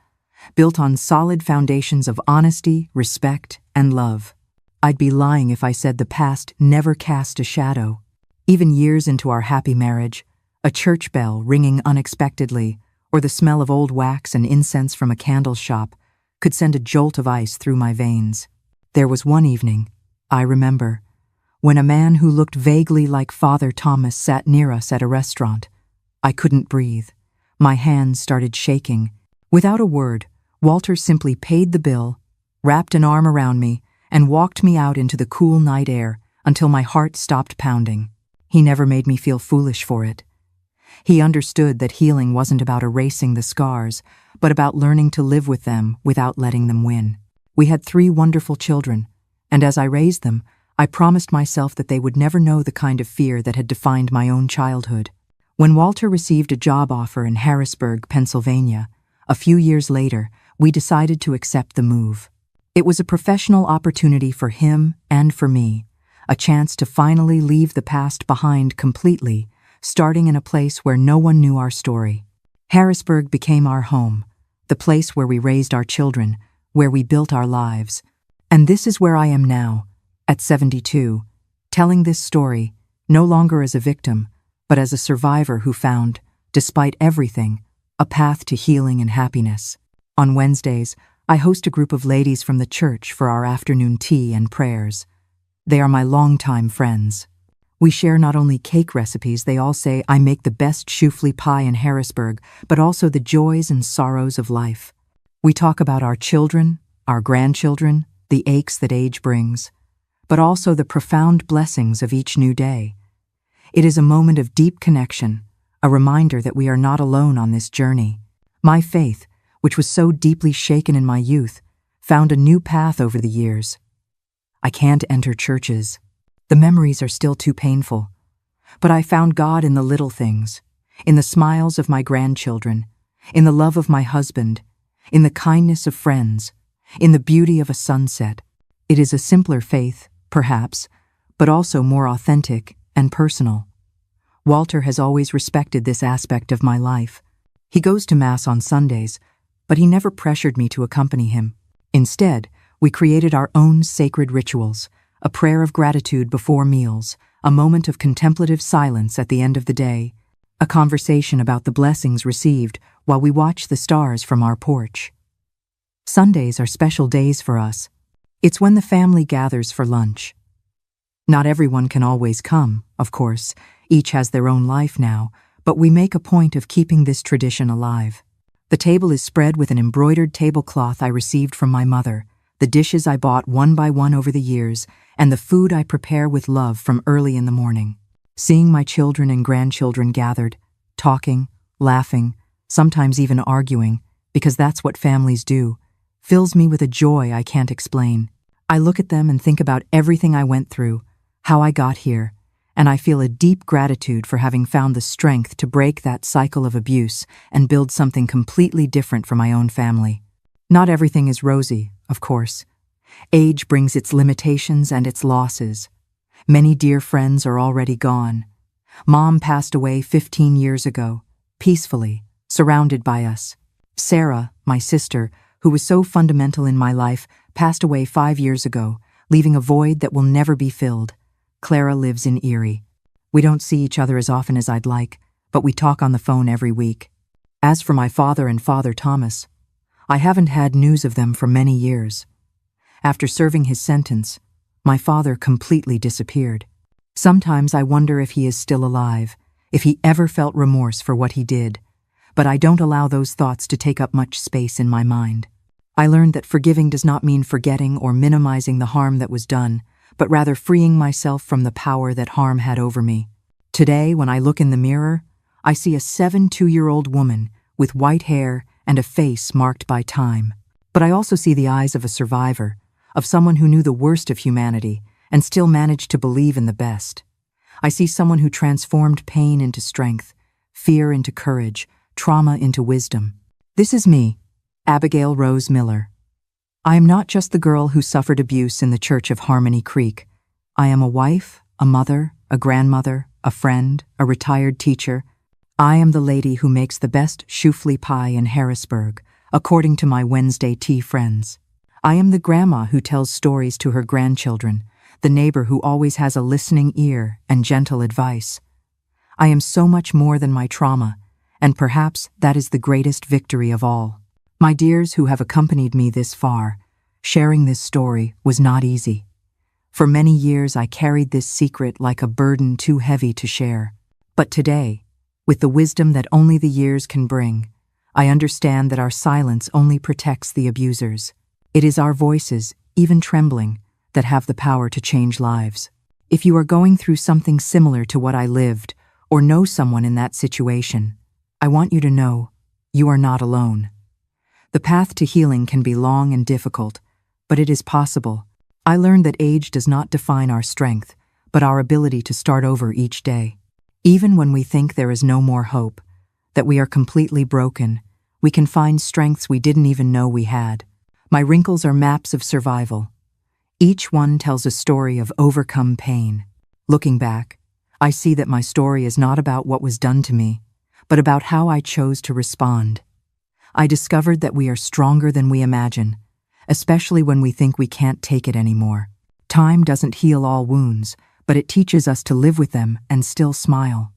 built on solid foundations of honesty, respect, and love. I'd be lying if I said the past never cast a shadow. Even years into our happy marriage, a church bell ringing unexpectedly, or the smell of old wax and incense from a candle shop, could send a jolt of ice through my veins. There was one evening, I remember, when a man who looked vaguely like Father Thomas sat near us at a restaurant. I couldn't breathe. My hands started shaking. Without a word, Walter simply paid the bill, wrapped an arm around me, and walked me out into the cool night air until my heart stopped pounding. He never made me feel foolish for it. He understood that healing wasn't about erasing the scars, but about learning to live with them without letting them win. We had 3 wonderful children, and as I raised them, I promised myself that they would never know the kind of fear that had defined my own childhood. When Walter received a job offer in Harrisburg, Pennsylvania, a few years later, we decided to accept the move. It was a professional opportunity for him and for me, a chance to finally leave the past behind completely, starting in a place where no one knew our story. Harrisburg became our home, the place where we raised our children, where we built our lives. And this is where I am now, at 72, telling this story, no longer as a victim, but as a survivor who found, despite everything, a path to healing and happiness. On Wednesdays, I host a group of ladies from the church for our afternoon tea and prayers. They are my longtime friends. We share not only cake recipes, they all say I make the best choufle pie in Harrisburg, but also the joys and sorrows of life. We talk about our children, our grandchildren, the aches that age brings, but also the profound blessings of each new day. It is a moment of deep connection, a reminder that we are not alone on this journey. My faith, which was so deeply shaken in my youth, found a new path over the years. I can't enter churches. The memories are still too painful. But I found God in the little things, in the smiles of my grandchildren, in the love of my husband, in the kindness of friends, in the beauty of a sunset. It is a simpler faith, perhaps, but also more authentic and personal. Walter has always respected this aspect of my life. He goes to Mass on Sundays, but he never pressured me to accompany him. Instead, we created our own sacred rituals, a prayer of gratitude before meals, a moment of contemplative silence at the end of the day, a conversation about the blessings received while we watch the stars from our porch. Sundays are special days for us. It's when the family gathers for lunch. Not everyone can always come, of course. Each has their own life now, but we make a point of keeping this tradition alive. The table is spread with an embroidered tablecloth I received from my mother, the dishes I bought one by one over the years, and the food I prepare with love from early in the morning. Seeing my children and grandchildren gathered, talking, laughing, sometimes even arguing, because that's what families do, fills me with a joy I can't explain. I look at them and think about everything I went through, how I got here, and I feel a deep gratitude for having found the strength to break that cycle of abuse and build something completely different for my own family. Not everything is rosy, of course. Age brings its limitations and its losses. Many dear friends are already gone. Mom passed away 15 years ago, peacefully, surrounded by us. Sarah, my sister, who was so fundamental in my life, passed away 5 years ago, leaving a void that will never be filled. Clara lives in Erie. We don't see each other as often as I'd like, but we talk on the phone every week. As for my father and Father Thomas, I haven't had news of them for many years. After serving his sentence, my father completely disappeared. Sometimes I wonder if he is still alive, if he ever felt remorse for what he did, but I don't allow those thoughts to take up much space in my mind. I learned that forgiving does not mean forgetting or minimizing the harm that was done, but rather freeing myself from the power that harm had over me. Today, when I look in the mirror, I see a 72-year-old woman with white hair and a face marked by time. But I also see the eyes of a survivor, of someone who knew the worst of humanity and still managed to believe in the best. I see someone who transformed pain into strength, fear into courage, trauma into wisdom. This is me, Abigail Rose Miller. I am not just the girl who suffered abuse in the Church of Harmony Creek. I am a wife, a mother, a grandmother, a friend, a retired teacher. I am the lady who makes the best choufle pie in Harrisburg, according to my Wednesday tea friends. I am the grandma who tells stories to her grandchildren, the neighbor who always has a listening ear and gentle advice. I am so much more than my trauma, and perhaps that is the greatest victory of all. My dears who have accompanied me this far, sharing this story was not easy. For many years I carried this secret like a burden too heavy to share. But today, with the wisdom that only the years can bring, I understand that our silence only protects the abusers. It is our voices, even trembling, that have the power to change lives. If you are going through something similar to what I lived, or know someone in that situation, I want you to know you are not alone. The path to healing can be long and difficult, but it is possible. I learned that age does not define our strength, but our ability to start over each day. Even when we think there is no more hope, that we are completely broken, we can find strengths we didn't even know we had. My wrinkles are maps of survival. Each one tells a story of overcome pain. Looking back, I see that my story is not about what was done to me, but about how I chose to respond. I discovered that we are stronger than we imagine, especially when we think we can't take it anymore. Time doesn't heal all wounds, but it teaches us to live with them and still smile.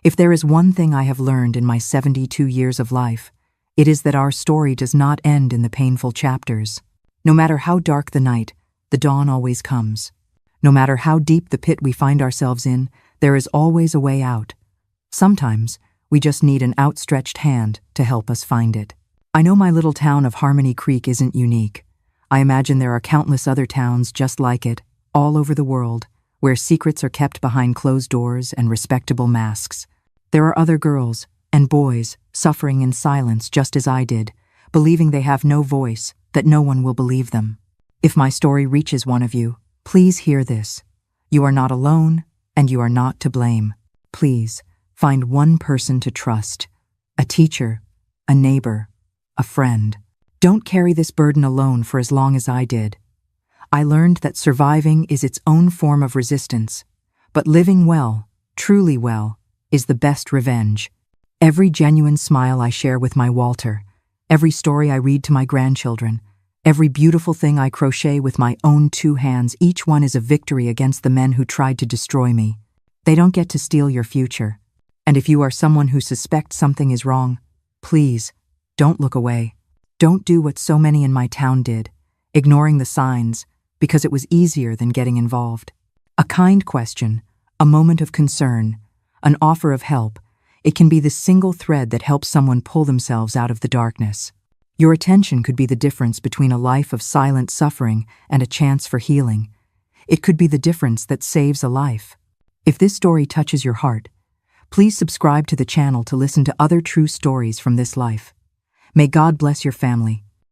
If there is one thing I have learned in my 72 years of life, It is that our story does not end in the painful chapters. No matter how dark the night, the dawn always comes. No matter how deep the pit we find ourselves in, there is always a way out. Sometimes, we just need an outstretched hand to help us find it. I know my little town of Harmony Creek isn't unique. I imagine there are countless other towns just like it, all over the world, where secrets are kept behind closed doors and respectable masks. There are other girls and boys suffering in silence just as I did, believing they have no voice, that no one will believe them. If my story reaches one of you, please hear this. You are not alone, and you are not to blame. Please, find one person to trust. A teacher, a neighbor, a friend. Don't carry this burden alone for as long as I did. I learned that surviving is its own form of resistance, but living well, truly well, is the best revenge. Every genuine smile I share with my Walter, every story I read to my grandchildren, every beautiful thing I crochet with my own 2 hands, each one is a victory against the men who tried to destroy me. They don't get to steal your future. And if you are someone who suspects something is wrong, please, don't look away. Don't do what so many in my town did, ignoring the signs, because it was easier than getting involved. A kind question, a moment of concern, an offer of help, it can be the single thread that helps someone pull themselves out of the darkness. Your attention could be the difference between a life of silent suffering and a chance for healing. It could be the difference that saves a life. If this story touches your heart, please subscribe to the channel to listen to other true stories from this life. May God bless your family,